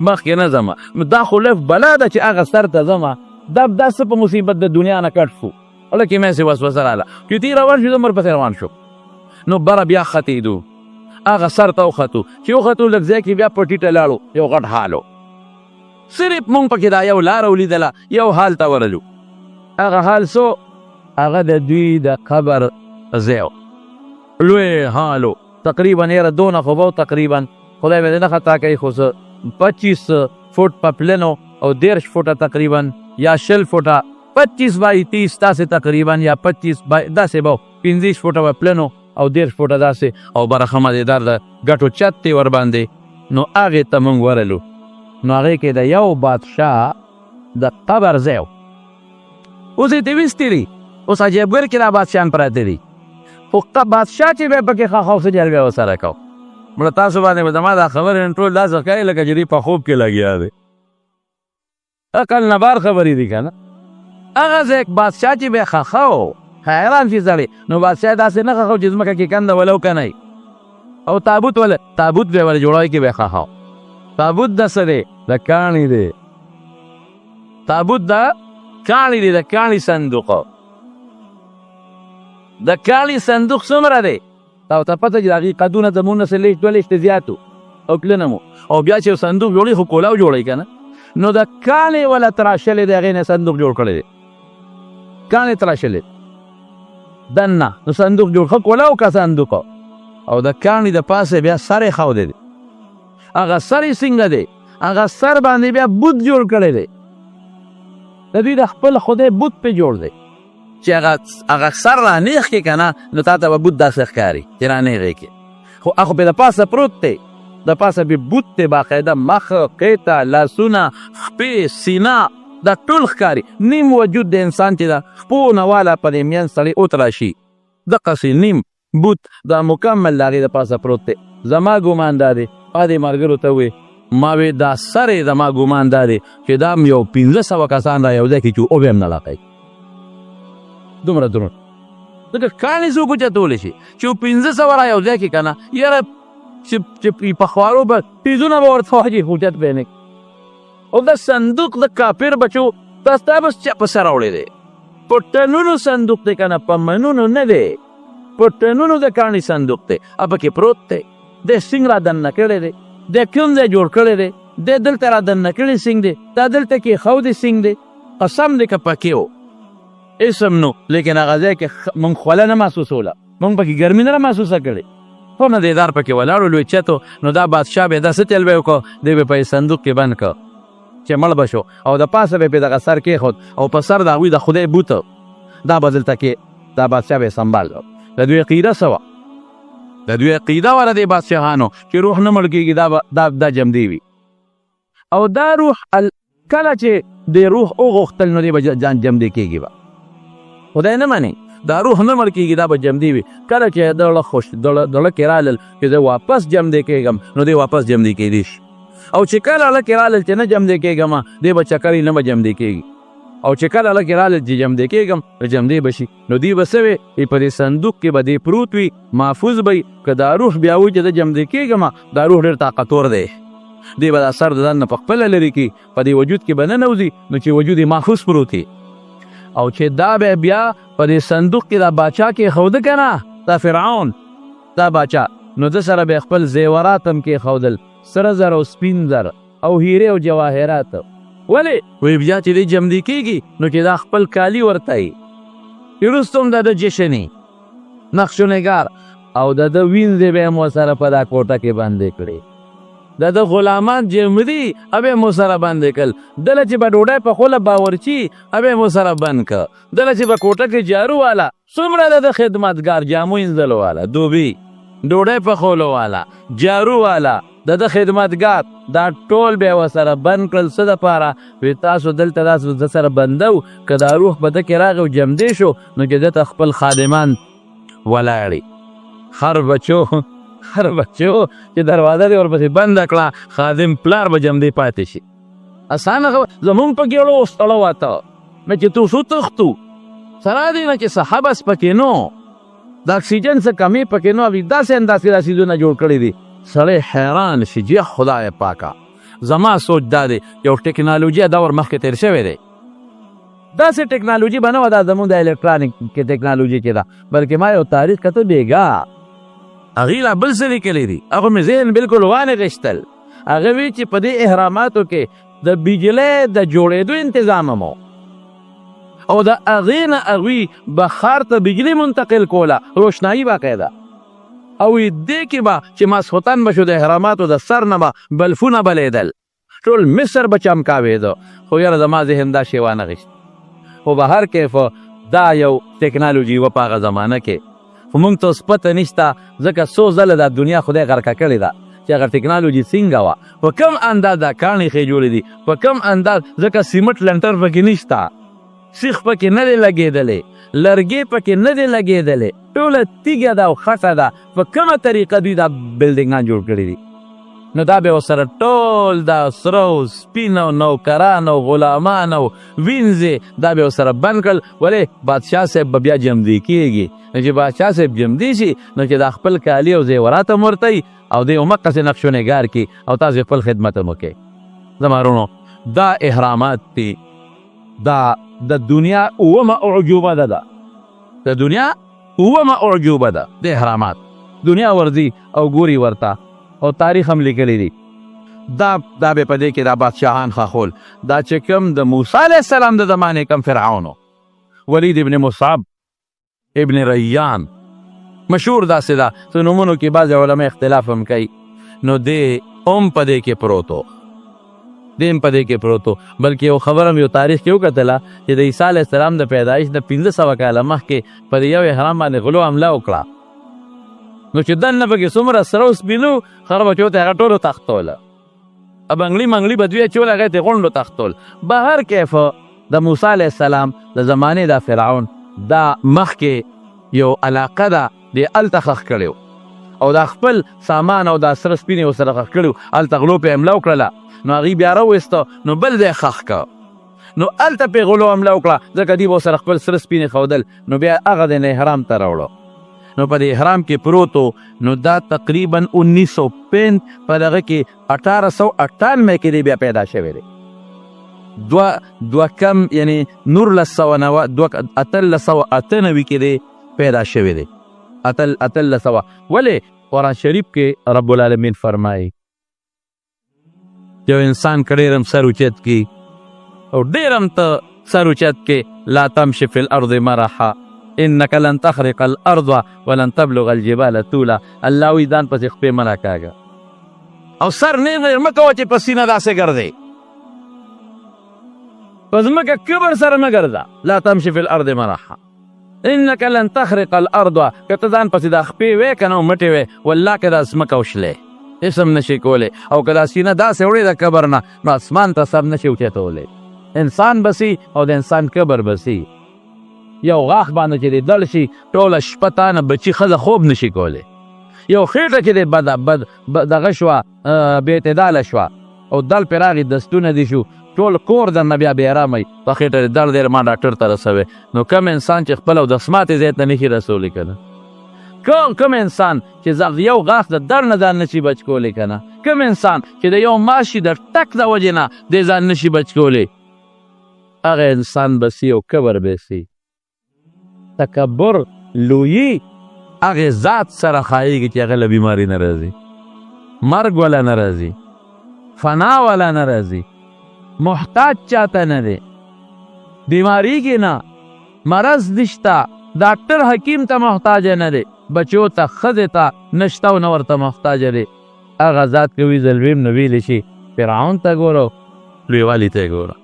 S1: مخکې نه ځمه دا خو لف بلا ده چې هغه سر ته ځمه دا څه په مصیبت د دنیا نه کټ شو لکه مې سې وسوسه راله چې تی روان شو زه ورپسې روان شو نو بره بیا ختېدو هغه سر ته وختو چې وختو لږ ځای کې بیا په ټیټه لاړو یو غټ حال و صرف مونږ پکې دا یو لاره ولیدله یو حال ته ورلو هغه حال سو هغه د دوی د قبر ځای و لوی حال و تقریبا یاره دونه خو به تقریبا خدای به دې نه خطا کوي خو څه 25 فوټ په پلنو او 10 فوټه تقریبا یا 20 فوټه 25 بای 30 داسې تقریبا یا 25 بای داسې به 15 فوټه په پلنو او 10 فوټه داسې او برخه مدیدار د ګټو چت دی ورباندې نو هغې ته موږ ورلو نو هغې کې د یو بادشاه د قبر ځای و اوس یې ته ویستي دي اوس عجیبګر کې دا بادشاهان پراته دي خو بادشاه چې به پکې ښه څه جل بیا ورسره کو مړه تاسو باندې به زما دا خبرې ټول داسې ښکاري لکه چې دوی په خوب کې لګیا دی عقل نه بار خبرې دي که نه هغه ځای بادشاه چې به ښه و حیران شي سړی نو بادشاه داسې نه ښه چې ځمکه کې کنده ولو که نه او تابوت به ولې جوړوي کې به ښه تابوت د څه دی د کاڼي دی تابوت د کاڼي دی د کاڼي صندوق د کاڼي صندوق څومره دی او ته پته چې د هغې قدونه زمونږ نه څه لږ دوه لږ زیات او کلنه مو او بیا چې صندوق جوړوي خو کولاو جوړوي که نه نو د کاڼي وله تراشلی دی هغې نه صندوق جوړ کړی دی کاڼي تراشلی دننه نو صندوق جوړ ښه کولاو که صندوق او د کاڼي د پاسه بیا سر یې ښودی دی هغه سر یې څنګه دی هغه سر باندې بیا بوت جوړ کړی دی د دوی د خپل خدای بوت پې جوړ دی چې هغه سر رانیغ کې که نه نو تا ته به بوت داسې ښکاري چې رانیغې کې خو هغه پې د پاسه پروت دی د پاسه بې بوت دی باقاعده مخ قیطه لاسونه خپې سینه دا ټول ښکاري نیم وجود د انسان چې د خپو نه واله په دې میان سړی اوتراشي دقسې نیم بوت دا مکمل د هغې د پاسه پروت دی زما ګمان دا دی ما دې ملګرو ته ووې ما وې دا سر یې زما ګمان دا دی چې دا هم یو 1500 کسان را یو ځای کې چې اوبه هم نه لاقی دومره دروند ځکه کاڼي څوک اوچتولی شي چې 1500 را یو ځای کې که نه یاره چې په خوارو به تیزونه به ورته واچي اوچت به یې نه او دا صندوق د کافر بچو دا ستا بس چا په سر راوړی دی په ټنونو صندوق دی که نه په منونو نه دی په ټنونو د کاڼي صندوق دی پکې پروت دی دی سنګ را دننه کړی دی دی کوم ځای جوړ کړی دی دی دلته را دننه کړی سنګ دی دا دلته کې ښودی سنګ دی قسم دی که پکې و اسم نو لیکن هغه ځای کې مونږ خوله نه محسوسوله مونږ پکې ګرمي نه محسوسه کړې خو نه دیدار پکې ولاړو لوی چتو نو دا بادشاه به داسې چل به وکړو دی به په صندوق کې بند کړ چې مړ به شو او د پاسه به پې دغه سر کېښود او په سر د هغوی د خدای بوته دا به دلته کې دا بادشاه به یې سنبال کړ د دوی عقیده څه وه د دوی عقیده وه د دې بادشاهانو چې روح نه مړ کېږي دا جمدی وي او دا روح کله چې د روح وغوښتل نو دی به جمدی کېږي به خدای نه مني دا روح نه مړ کېږي دا به جمدی وي کله چې دړه کې رالل چې زه واپس جمدی کېږم نو دی واپس جمدی کېدی شي او چې کله هله کې رالل چې نه جمدی کېږم دی به چکرې نه به جمدی کېږي او چې کله هله کې رالل چې جمدی کېږم نو جمدی به شي نو دی به څه وي په دې صندوق کې به دی پروت وي محفوظ به که دا روح بیا وي چې زه جمدی کېږم دا روح ډېر طاقتور دی دی به دا سر د ځان نه په خپله لرې کړي په دې وجود کې به ننوځي نو چې وجود یې محفوظ پروت وي او چې دا به بیا په دې صندوق کې دا باچا کېښوده که نه دا فرعون دا باچا نو ده سره به خپل زیورات هم کېښودل سره زر او سپین زر او هیره او جواهرات. ولې وی بیا چې دی جمدي کېږي نو چې دا خپل کالي ورته یي وروسته هم د جشني نقشو نګار او د وینځې به یې مو سره په دا کوټه کې باندې کړې د غلامان جمدي ابه مو سره باندې کړل دله چې به ډوډۍ په خوله باورچي ابه مو سره بند که دله چې به کوټه کې جارو والا څومره د خدمتګار جامو اینځلو والا دوبي ډوډۍ په خولو والا جارو والا د خدمتګار دا ټول به ورسره بند کړل څه دپاره وی تاسو دلته داسې د سره بندو که دا روح به ده کې راغی او جمدی شو نو چې دته خپل خادمان ولاړي هر بچو چې دروازه دې ورپسې بنده کړه خادم پلار به جمدی پاتې شي اسانه زمونږ په ګېړو ستړه واته نه چې تو شو تختو سره دی نه چې څه حبس پکې نو د اکسیجن څه کمې پکې نو او داسې انداسې دا څیزونه جوړ کړي دي سړی حیران شي چې خدای پاکه زما سوچ دا دی یو ټکنالوژي دور مخکې تیر شوی دی داسې ټکنالوژي به نه وه دا زمونږ د الکترانیک کې ټکنالوژي کې ده بلکې ما یو تاریخ کته بېګا هغې لا بل څه لیکلی دي هغه مې ذهن بلکل وانې غېشتل هغه وی چې په دې اهراماتو کې د بجلۍ د جوړېدو انتظام هم او د هغې نه هغوی بخار ته بجلي منتقل کوله روشنایي باقاعده او دې کې به چې ماسخوتن به شو د اهراماتو د سر نه به بلفونه بلیدل ټول مصر به چمکاوېده خو یاره زما ذهن دا شی وانه غېشت خو به هر کیف دا یو ټکنالوژي وه په هغه زمانه کې خو موږ ته اوس پته نشته ځکه څو ځله دا دنیا خدای غرقه کړې ده چې هغه ټکنالوژي څنګه وه په کم انداز دا کاڼي ښې جوړې دي په کم انداز ځکه سیمټ لنټر پکې نشته سیخ پکې نه دی لګېدلی لرګې پکې نه دی لګېدلی ټوله تیږه ده او خټه ده په کومه طریقه دوی دا بلډینګان جوړ کړي دي نو دا به ورسره ټول دا سره او سپین او نوکران او غلامان او وینځې دا به ورسره بند کړل ولې بادشاه صاحب به بیا جمدي کېږي نو چې بادشاه صاحب جمدي شي نو چې دا خپل کالي او زیورات هم ورته وي او دی همقسې نقش و نګار کړي او تاسو خپل خدمت هم وکړئ زما وروڼو دا احرامات دي دا د دنیا اومه اعجوبه ده د دنیا اومه اعجوبه ده د احرامات دنیا ورځي او ګوري ورته او تاریخ هم لیکلی دی دا به په دې کې دا بادشاهان خاخول دا چې کوم د موسی علیه السلام د زمانې کم فرعونو ولید ابن مصعب ابن ریان مشهور داسې ده څه نومونو کې بعض علما اختلاف هم کوي نو دی هم په دې کې پروتو بلکې یو خبر هم یو تاریخ کې وکتله چې د عیسی علیه السلام د پیدایش د 500 کاله مخکې په دې یو احرام باندې غلو حمله وکړه نو چې دننه پکې څومره سره و سپینو خره بچو ته هغه ټولو تختوله بنګلي منګلي به دوی اچول هغې ته غونډو تختول به هر کیف د موسی علیه السلام د زمانې دا فرعون دا مخکې یو علاقه ده دی هلته ښخ کړی او دا خپل سامان او دا سره سپینې ورسره ښخ کړي هلته غلو پې حمله وکړله نو هغې بیا راویسته نو بل ځای ښخ که نو هلته پې غلو حمله وکړه ځکه دوی به ورسره خپل سره سپینې ښودل نو بیا هغه د احرام ته راوړه نو په دې احرام کې پروتو نو دا تقریبا 1905 په دغه کې 1898 کې دی بیا پیدا شوی دی دوه کم یعنی 1898 کې دی پیدا شوی دی 1800 ولې قرآن شریف کې رب العالمین فرمایي یو انسان که ډېر هم سر اوچت کړي او ډېر هم ته سر اوچت کې لا تمشي فی الارض مرحا انک لن تخرق الارض ولن تبلغ الجبال طولا الله وی ځان پسې خپې مه راکاږه او سر نیغ مه کوه چې په سینه داسې ګرځې په ځمکه کبر سره مه ګرځه لا تمشي فی الارض مرحا انک لن تخرق الارض که ته ځان پسې دا خپې وې که نه مټې وې والله که دا ځمکه وشلې هېڅ هم نشي کولی او که دا سینه داسې وړې د کبر نه نو اسمان ته سر نشي اوچتولی انسان بسي او د انسان کبر بسي یو غاښ باندې چې دی دړ شي ټوله شپه تانه بچي ښځه خوب نشي کولی یو خېټه چې دی دغه شوه بې اعتداله شوه او دل پرې راغی دستونه دي شو ټول کور درنه بیا بېارامئ په خېټه دې درد دی ما ډاکټر ته رسوی نو کم انسان چې خپل او د سماتې ځای ته نشي رسولی که نه کم انسان چې یو غاښ د درد نه ځان نشي بچ کولی که نه کم انسان چې د یو ماشي د ټک د وجې نه دی ځان نشي بچ کولی هغه انسان بسي او کبر بسي تکبر لویی هغې ذات سره ښایېږي چې هغه له بیماري نه راځي مرګ وله نه راځي فنا والا نه راځي، محتاج چاته نه دی، بیماریږي نه، مرض نشته، ډاکټر حکیم ته محتاج نه دی، بچو ته ښځې ته نشته او نه ورته محتاج دی. هغه ذات کوي ظلم نه ویلی شي فرعون ته ګوره، لویوالي ته یې ګوره.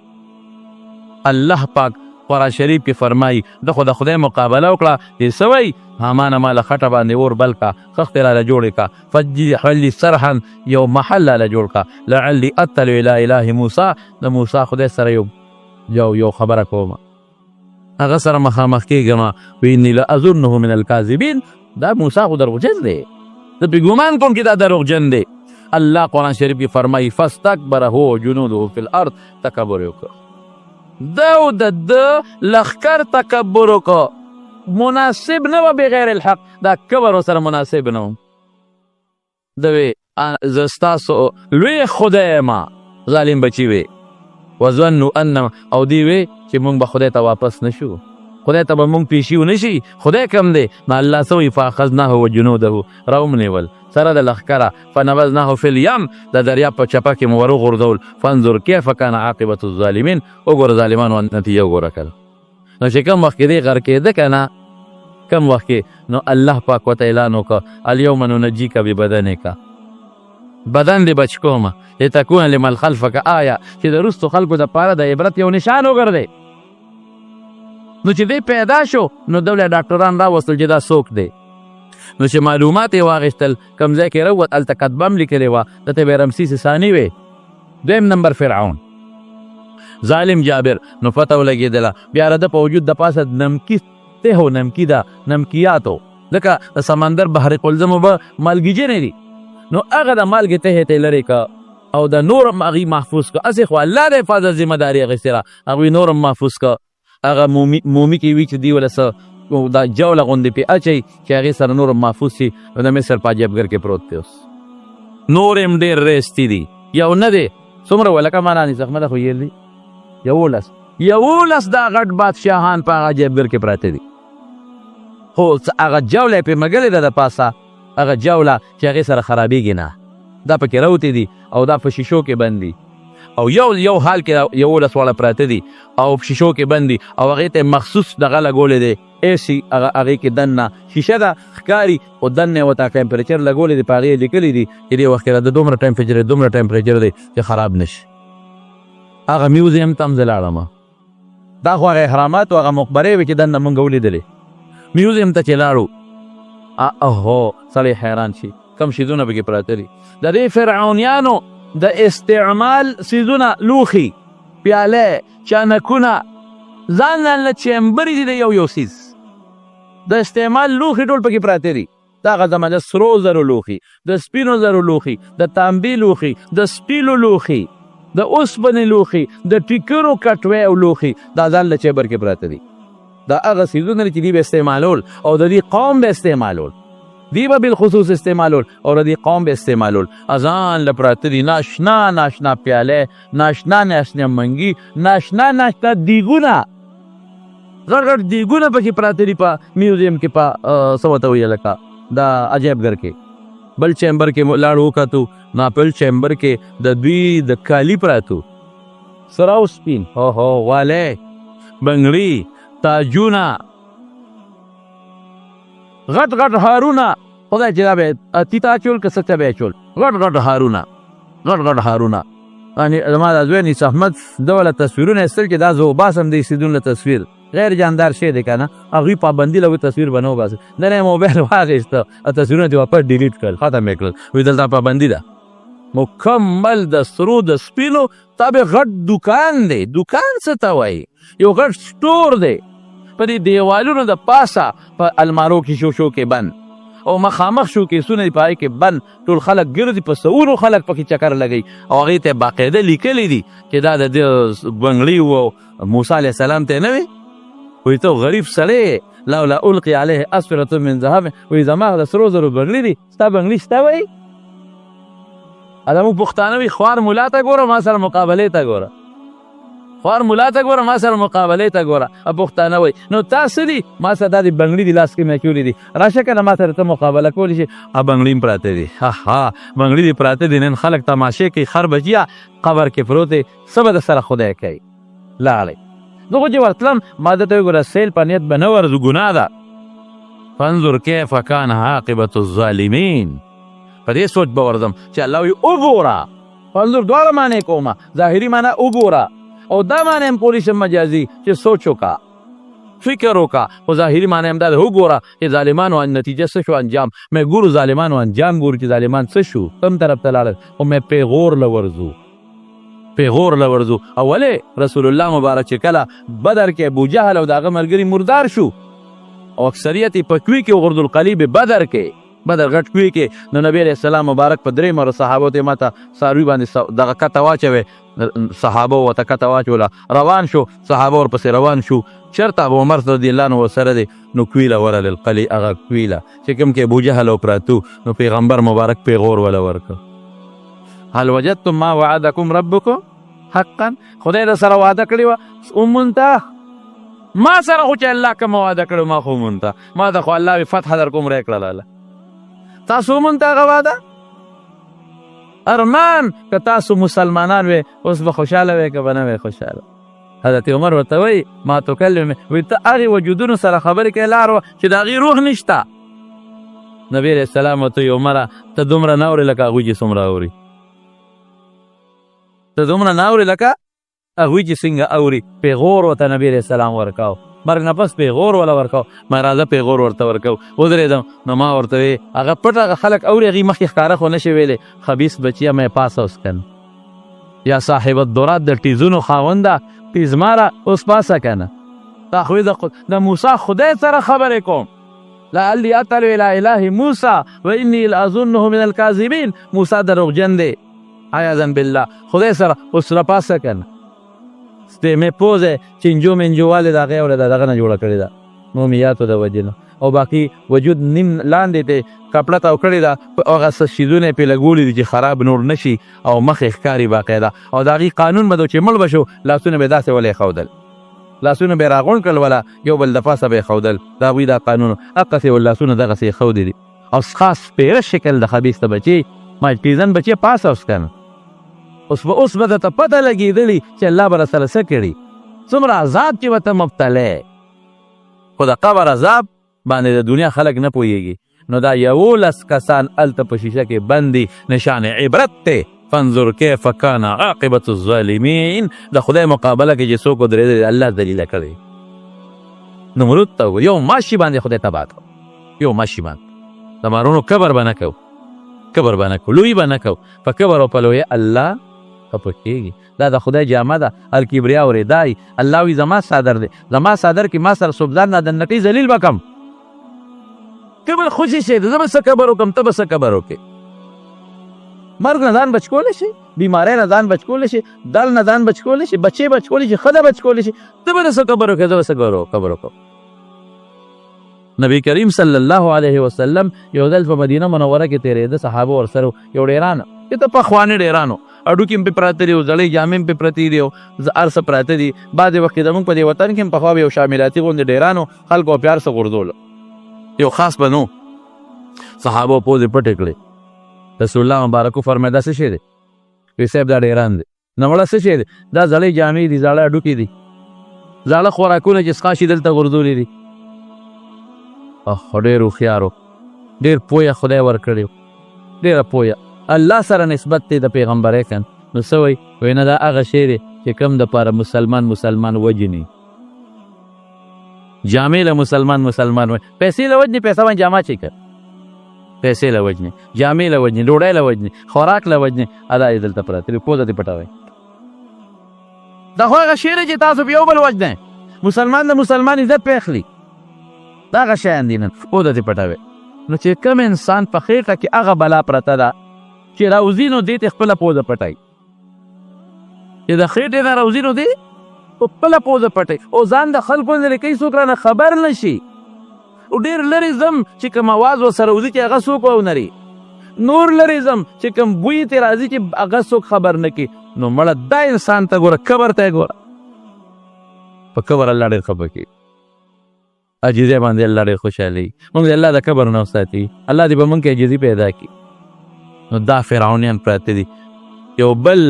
S1: الله پاک قرآن شریف کې فرمایي د خو د خدای مقابله وکړه چې څه وایي حامانه ما له خټه باندې اور بل کا، خښتې راله جوړې کا، فجعل صرحا یو محل راله جوړ کا، لعلي اطلع الى اله موسی، د موسی خدای سره یو خبره کومه، هغه سره مخامخ کېږم، واني لاظنه من الکاذبین. دا موسی خو دروغجن دی، زه پې ګمان کوم چې دا دروغجن دی. الله قرآن شریف کې فرمایي فاستکبر هو جنوده فی الارض، تکبر یې وکړه، ده د ده لښکر تکبر وکړه، مناسب نه وه بغیر الحق، دا کبر ورسره مناسب نه و. ده وی زه ستاسو لوی خدای یم، ظالم بچي وی وظنوا ان، او دی وی چې مونږ به خدای ته واپس نشو، خدای ته به مونږ پیشي ونشي، خدای کم دی. نو الله څه وایي فاخذناه وجنوده، راومنیول سره د لښکره، فنبذناه فی الیم، د دریاب په چپه کې مو وروغورځول، فانظر کیف کان عاقبة الظالمین، وګوره ظالمانو نتیجه وګوره کړه. نو چې کوم وخت کې دی غر کېده که نه، کم وخت کې نو الله پاک ورته اعلان وکړه الیوم ننجیک ببدنک، بدن دې بچ کومه لتکون لمن خلفک آیه، چې د وروستو خلکو دپاره د عبرت یو نشان وګرځې. نو چې دی پیدا شو نو دولې ډاکټران راوستل چې دا څوک دی، نو چې معلومات یې واخیستل، کوم ځای کې راووت هلته کتبه هم لیکلې وه، دته به رمسیس ثاني وې، دویم نمبر فرعون، ظالم جابر. نو پته ولګېدله بیا د په وجود د پاسه نمکي ته و، نمکي ده، نمکیاتو، لکه د سمندر بحر قلزمو به مالګیجنې دي، نو هغه د مالګې تهې ته یې لرې که او د نور هم هغوی محفوظ که. هسې خو الله د حفاظت ذمه داري اخیستې ده، هغوی نور هم محفوظ که. هغه مومي کې وي چې دوی وله څه دا جوله غوندې پې اچوي چې هغې سره نور هم محفوظ شي. د مصر په عجبګر کې پروت دی، اوس نور هم ډېر ریستی دي، یو نه دی څومره ولکه مانانې زخمه ده خو یېل دي 11 دا غټ بادشاهان په هغه عجبګر کې پراته دي، خو هغه جوله یې پې مګلې ده د پاسه، هغه جوله چې هغې سره خرابېږي نه، دا پکې راوتې دي او دا په شیشو کې بند دي، او یو حال کې 11 واړه پراته دي او په شیشو کې بند دي، او هغې ته مخصوص دغه لګولی دی ایسی، هغې کې دننه شیشه ده ښکاري، خو دننه یې ورته ټمپریچر لګولی دی، په هغې یې لیکلي دي چې دې وخت کې د دومره ټمپریچر دی چې خراب نشي. هغه میوزیم ته هم زه لاړم، دا خو هغه احرامات او هغه مقبرې وې چې دننه مونږ ولیدلې. میوزیم ته چې لاړو اهو سړی حیران شي کم شیزونه پکې پراته دي. د دې فرعونیانو د استعمال سیزونه، لوښي، پیاله، چانکونه، ځان له چیمبرې دي د یو سیز د استعمال لوښي ټول پکې پراته دي. دا هغه زما د سرو زرو لوښي، د سپینو زرو لوښي، د تانبې لوښي، د سپیلو لوښي، د اوسپنې لوښي، د ټیکرو کټوۍ او لوښي، دا ځان له چیمبر کې پراته دي. دا هغه سیزونه چې دوی به استعمالول او د دې قوم به استعمالول، دی به بالخصوص استعمالول او د دې قوم به استعمالول. ځان له پراته دي ناشنا پیاله، ناشنا منګي، ناشنا دیګونه، غټ دیګونه پکې پراته دي په میوزیم کې، په څه ورته وایي لکه دا عجایبګر کې. بل چیمبر کې لاړو وکتو، ناپل چیمبر کې د دوی د کالي پراتو، سره او سپین، هو والی، بنګړي، تاجونه، غټ هارونه، خدای چې دا به تیتا چول که څه ته به یې چول، غټ هارونه. زما د زوی نیس احمد ډوله تصویرونه ایستل چې دا زه وباسم د ایستېدون له تصویر، غیر جاندار شی دی که نه، هغوی پابندي له تصویر به نه وباسم. نه یې موبایل واخېسته، تصویرونه دې واپس ډیلیټ کړل، ختم یې کړل، وایي دلته پابندي ده. مکمل د سرو د سپینو تابې غټ دوکان دی. دوکان څه ته وایي؟ یو غټ سټور دی، په دې دیوالونو د پاسه په المارو کې شو کې بند، او مخامخ شو کیسونه دي په هغې کې بند، ټول خلک ګرځي، په سوونو خلک پکې چکر لګوي، او هغې ته باقاعده لیکلي دي چې دا د دې بنګړي و موسی علیه السلام ته نه وي. وایي ته غریب سړی لولا القي علیه اسورة من ذهب، وایي زما د سرو زرو بنګړي دي، ستا بنګړي شته وایي؟ زموږ پښتانه وایي خوار ملا ته ګوره، ما سره مقابلې ته ګوره. خوار ملا ته ګوره ما سره مقابلې ته ګوره پښتانه وایي نو تا څه دي ما سره دا دي بنګړي دي لاس کې مې اچولي دي راشه که نه ما سره ته مقابله کولی شي بنګړي هم پراته دي ها بنګړي دي پراته دي نن خلک تماشې کوي خر بچیا قبر کې پروت دی څه به د سره خدای کوي لاړی زه خو چې ورتلم ما درته وګوره سیل په نیت به نه ورځو ګناه ده فانظر کیف کان عاقبة الظالمین په دې سوچ به ورځم چې الله وایي وګوره فانظر دواړه معنی کومه ظاهري معنی وګوره او دا معنی هم کولی شم مجازي چې سوچ وکړه فکر وکړه خو ظاهري معنی هم دا ده وګوره چې ظالمانو نتیجه څه شو انجام مې ګورو ظالمانو انجام ګورو چې ظالمان څه شو کوم طرف ته لاړل خو مې پیغور له ورځو پیغور له ورځو او ولې رسول الله مبارک چې کله بدر کې ابوجهل او د هغه ملګري مردار شو او اکثریت یې په کوی کې وغورځول قلیب بدر کې بدر غټ کوی کې نو نبی علیه السلام مبارک په درې مرو صحابو ته ماته څاروي باندې دغه کته واچوي صحابه ورته کته واچوله روان شو صحابه ورپسې روان شو چېرته ابو عمر رضی الله عنه ورسره دی نو کویله ورغلل قلي هغه کویله چې کوم کې ابوجهل او پراتو نو پیغمبر مبارک پیغور وله ورکړ هل وجدتم ما وعدکم ربکم حقا خدای در سره وعده کړې وه ومونته ما سره خو چې الله کوم وعده کړې ما خو ومونته ما ته خو الله فتح در کوم رای کړله تاسو ومونته هغه وعده ارمان که تاسو مسلمانان وی اوس به خوشحاله وی که به نه وی خوشحاله حضرت عمر ورته وایي ما تکلم وی ته هغې وجودونو سره خبرې کوې لار وه چې د هغې روح نشته نبی علیه السلام ورته وایي عمره ته دومره نه اورې لکه هغوی چې څومره اوري ته دومره نه اورې لکه هغوی چې څنګه اوري پیغور ورته نبی علیه السلام ورکاو مرګ نه پس پیغور وله ورکاو ما راځه پیغور ورته ورکو ودرېدم نو ما ورته وی هغه پټ هغه خلک اوري هغې مخکې ښکاره خو نشي ویلی خبیث بچیه مې پاسه اوس کن یا صاحب الدرات د ټیزونو خاونده ټیزماره اوس پاسه کنه تا خو د موسی خدای سره خبرې کوم لعلی اتلو الی اله موسی و انی لاظنه من الکاذبین موسی دروغجن دی عیاذا بالله خدای سره اوس راپاسه کنه ستېمې پوزه چینجو منجوواله د هغې او د دغه نه جوړه کړې ده مومیاتو د وجې نه او باقي وجود نیم لاندې ته کپړه تاو کړې ده هغه څه شیزونه یې پرې لګولي دي چې خراب نور نشي او مخې ښکاري باقاعده او د هغې قانون به چې مړ به شو لاسونه به یې داسې ولې ښودل لاسونه به یې راغونډ کړل وله یو بل د پاسه به یې ښودل د هغوی دا قانون هغسې لاسونه دغسې یې ښودي دي او خاص سپېره شکل د خبیث د بچې مالټیزن بچې پاسه اوس کنه اوس به درته پته لګېدلي چې الله به راسره څه کړي څومره عذاب چې به ته مبتلی خو د قبر عذاب باندې د دنیا خلک نه پوهېږي نو دا 11 کسان هلته په شیشه کې بند دي نشان عبرت دی فانظر کیف کان عاقبة الظالمین د خدای مقابله کې چې څوک ودرېدلی الله ذلیله کړی نمرود ته وګوره یو ماشي باندې خدای تباه کړو یو ماشي باندې د مارونو کبر به نه کوو کبر به نه کوو لوی به نه کوو په کبر او په لویه الله خفه کېږي دا د خدای جامه ده الکبریا او ردای الله وی زما صادر دی زما صادر کې ما سره صبحدار نه د نټۍ ذلیل به کم کبر خوشي شي زه به څه کبر وکړم ته به څه کبر وکړې مرګ نه ځان بچ کولی شي بیماری نه ځان بچ کولی شي دل نه ځان بچ کولی شي بچې بچ کولی شي ښځه بچ کولی شي ته به څه کبر وکړې زه به څه کبر وکړم نبی کریم صلی الله علیه وسلم یو ځل په مدینه منوره کې تېرېده صحابه ورسره یو ډیران چې ته پخواني ډیرانو اډوکې هم پې پراته دي او زړې جامې هم پې پرتې دي او هر څه پراته دي بعضې وخت کې زموږ په دې وطن کې هم پخوا به یو شاملاتي غوندې ډیرانو خلکو پیار څه غورځولو یو خاص به نو صحابو پوزې پټې کړې رسول الله مبارکو فرمایي دا څه شی دی وی صاحب دا ډیران دی نوړه څه شی دی دا زړې جامې دي زاړه اډوکې دي زاړه خوراکونه چې څښا شي دلته غورځولي دي ډېر هوښیار و ډېر پویه خدای ورکړی و ډېره پویه الله سره نسبت دی د پیغمبرۍ کن نو څه وایي وایي نه دا هغه شی دی چې کوم دپاره مسلمان وجني جامې له مسلمان وایي پیسې له وجني پیسه باندې جامه چی کړ پیسې له وجني جامې له وجني ډوډۍ له وجني خوراک له وجني ادا یې دلته پراته دي پوزه دې پټوئ دا خو هغه شی دی چې تاسو په یو بل وجنئ مسلمان د مسلمان عزت پې اخلي دا هغه شیان دي نن پوزه دې پټوئ نو چې کوم انسان په خېټه کې هغه بلا پرته ده چې راوځي نو دې ته خپله پوزه پټوي چې د خېټې نه راوځي نو دې په خپله پوزه پټوي او ځان د خلکو نه لرې کوي څوک رانه خبر نه شي او ډېر لرې ځم چې کوم اواز ورسره وځي چې هغه څوک ونري نور لرې ځم چې کوم بوی ترې راځي چې هغه څوک خبر نه کړي نو مړه دا انسان ته ګوره قبر ته یې ګوره په قبر الله ډېر خفه کړي، عاجزۍ باندې الله ډېر خوشحالي. موږ د الله د قبر نه وساتي، الله دې به موږ کې عاجزي پیدا کړي. نو دا فرعونیان پراته دي. یو بل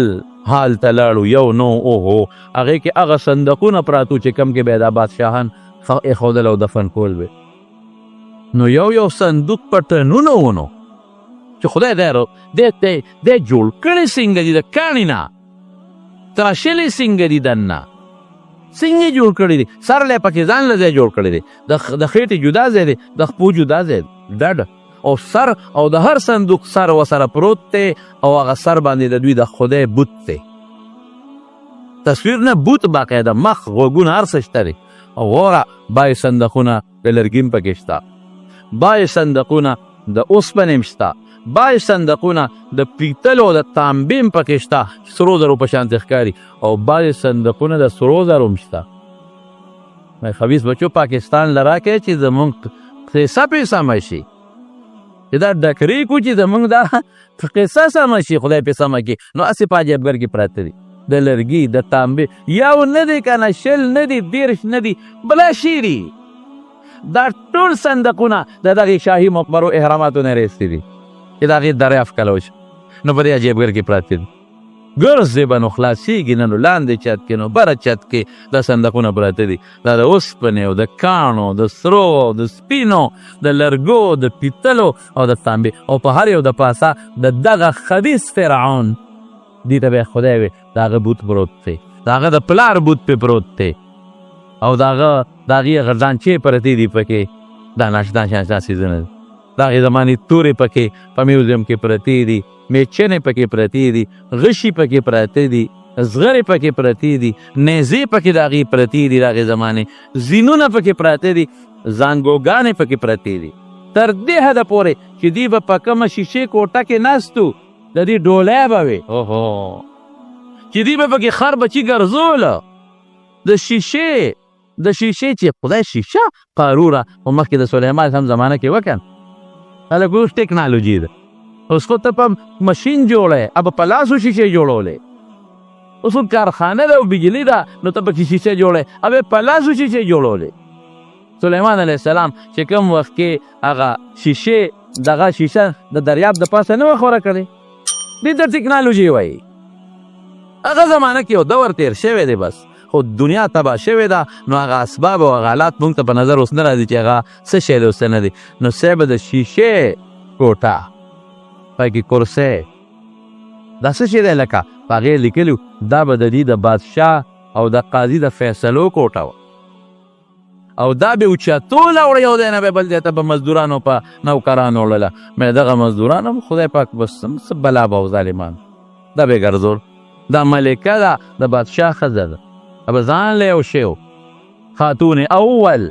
S1: حال ته لاړو، یو نو اوهو هغې کې هغه صندوقونه پراتو چې کم کې به دا بادشاهان ایښودل او دفن کول به. نو یو صندوق په ټنونو ونو چې خدای دی جوړ کړی څنګه دي د کاڼي نه، تراشلې څنګه دي دننه، څنګه جوړ کړی دي، سر لی پکې ځان له ځای جوړ کړی دی، د خېټې جدا ځای دی، د خپو جدا ځای ډډ او سر، او د هر صندوق سر ورسره پروت دی او هغه سر باندې د دوی د خدای بوت دی، تصویر نه بوت باقاعده، مخ غوږونه هر څه شته دی. او وره بای صندوقونه د لرګي پکې شته، بای صندوقونه د اوسپنې هم شته، بای صندوقونه د پیتلو د تانبې هم پکې شته چې سرو زرو په شانتې ښکاري، او بای صندوقونه د سرو زرو هم شته. خبیث بچو پاکستان له راکړئ چې زمونږ پیسه سمه شي، چې دا ډکرې کو چې زمونږ دا قصه سمه شي، خدای پې سمه کړي. نو هسې په عجبګر کې پراته دي د لرګي د تانبې، یو نه دی که نه، شل نه دي، 30 نه دي، بلا شي دي. دا ټول صندوقونه د دغې شاهي مقبرو احراماتو نه رایستي دي چې د هغې دریافت کله وشي. نو په دې عجیبګر کې پراته دي، ګرځې به نو خلاصېږي نه، نو لاندې چت کې، نو بره چت کې دا صندوقونه پراته دي. دا د اوسپنې او د کاڼو، د سرو او د سپینو، د لرګو، د پیتلو او د تانبې، او په هر یو د پاسه د دغه خبیث فرعون دې ته به خدای وي د هغه بوت پروت دی، د هغه د پلار بوت پې پروت دی، او د هغې غرزانچې پرتې دي پکې، دا ناشنا څیزونه دي. د هغې زمانې تورې پکې په میوزیم کې پرتې دي، میچنې پکې پرتې دي، غشي پکې پراته دي، زغرې پکې پرتې دي، نیزې پکې د هغې پرتې دي، د هغې زمانې زینونه پکې پراته دي، زانګوګانې پکې پرتې دي، تر دې حده پورې چې دوی به په کومه شیشې کوټه کې ناستو، د دې ډولۍ به وې، اوهو چې دوی به پکې خر بچي ګرځوله، د شیشې چې خدای شیشه قاروره، او مخکې د سلیمان هم زمانه کې وکړ. هلک اوس ټکنالوجي ده، اوس خو ته په مشین جوړی، اب په لاسو شیشې جوړولی، اوس خو کارخانه ده او بجلي ده، نو ته پکې شیشې جوړی، اب په لاسو شیشې جوړولی. سلیمان علیه السلام چې کوم وخت کې هغه شیشې، دغه شیشه د دریاب د پاسه نه وه خوره کړې، دې ته ټکنالوجي وایي. هغه زمانه کې یو دور تیر شوی دی، بس خو دنیا تباه شوې ده. نو هغه اسباب او هغه حالات موږ ته په نظر اوس نه راځي چې هغه څه شی دی اوس نه دی. نو سې به د شیشې کوټه، پای کې کرسۍ، دا څه شی دی لکه په هغې لیکلي دا به د دې د بادشاه او د قاضي د فیصلو کوټه وه، او دا به اوچتوله وړه، یو دی نه به بل دی ته به مزدورانو په نوکرانو وړله. مې دغه مزدوران هم خدای پاک بس څه بلا به او ظالمان دا به ګرځول. دا ملکه ده، د بادشاه ښځه ده، اب ځان له یو شی و، خاتون اول،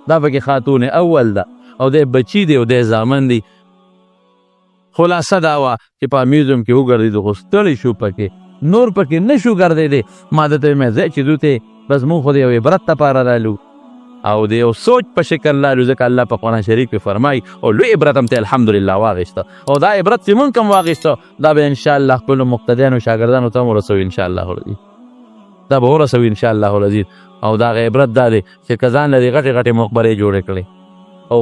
S1: دا پکې خاتون اول ده، او دی بچي دی او دی زامن دی. خلاصه دا وه چې په میوزیم کې وګرځېدو، خو ستړي شو پکې، نور پکې نه شو ګرځېدی. ما ده ته مې ځای چې دو ته بس مونږ خو د یو عبرت دپاره رالو او د یو سوچ په شکل رالو، ځکه الله په قرآن شریف کې فرمایي، او لوی عبرت هم ته الحمدلله واخېسته، او دا عبرت چې مونږ هم واخېسته، دا به انشاءالله خپلو مقتدیانو شاګردانو ته هم ورسوي انشاءالله العزیز، دا به ورسوي انشاءالله العزیز. او دا عبرت دا دی چې که ځان له دې غټې غټې مقبرې جوړې کړې او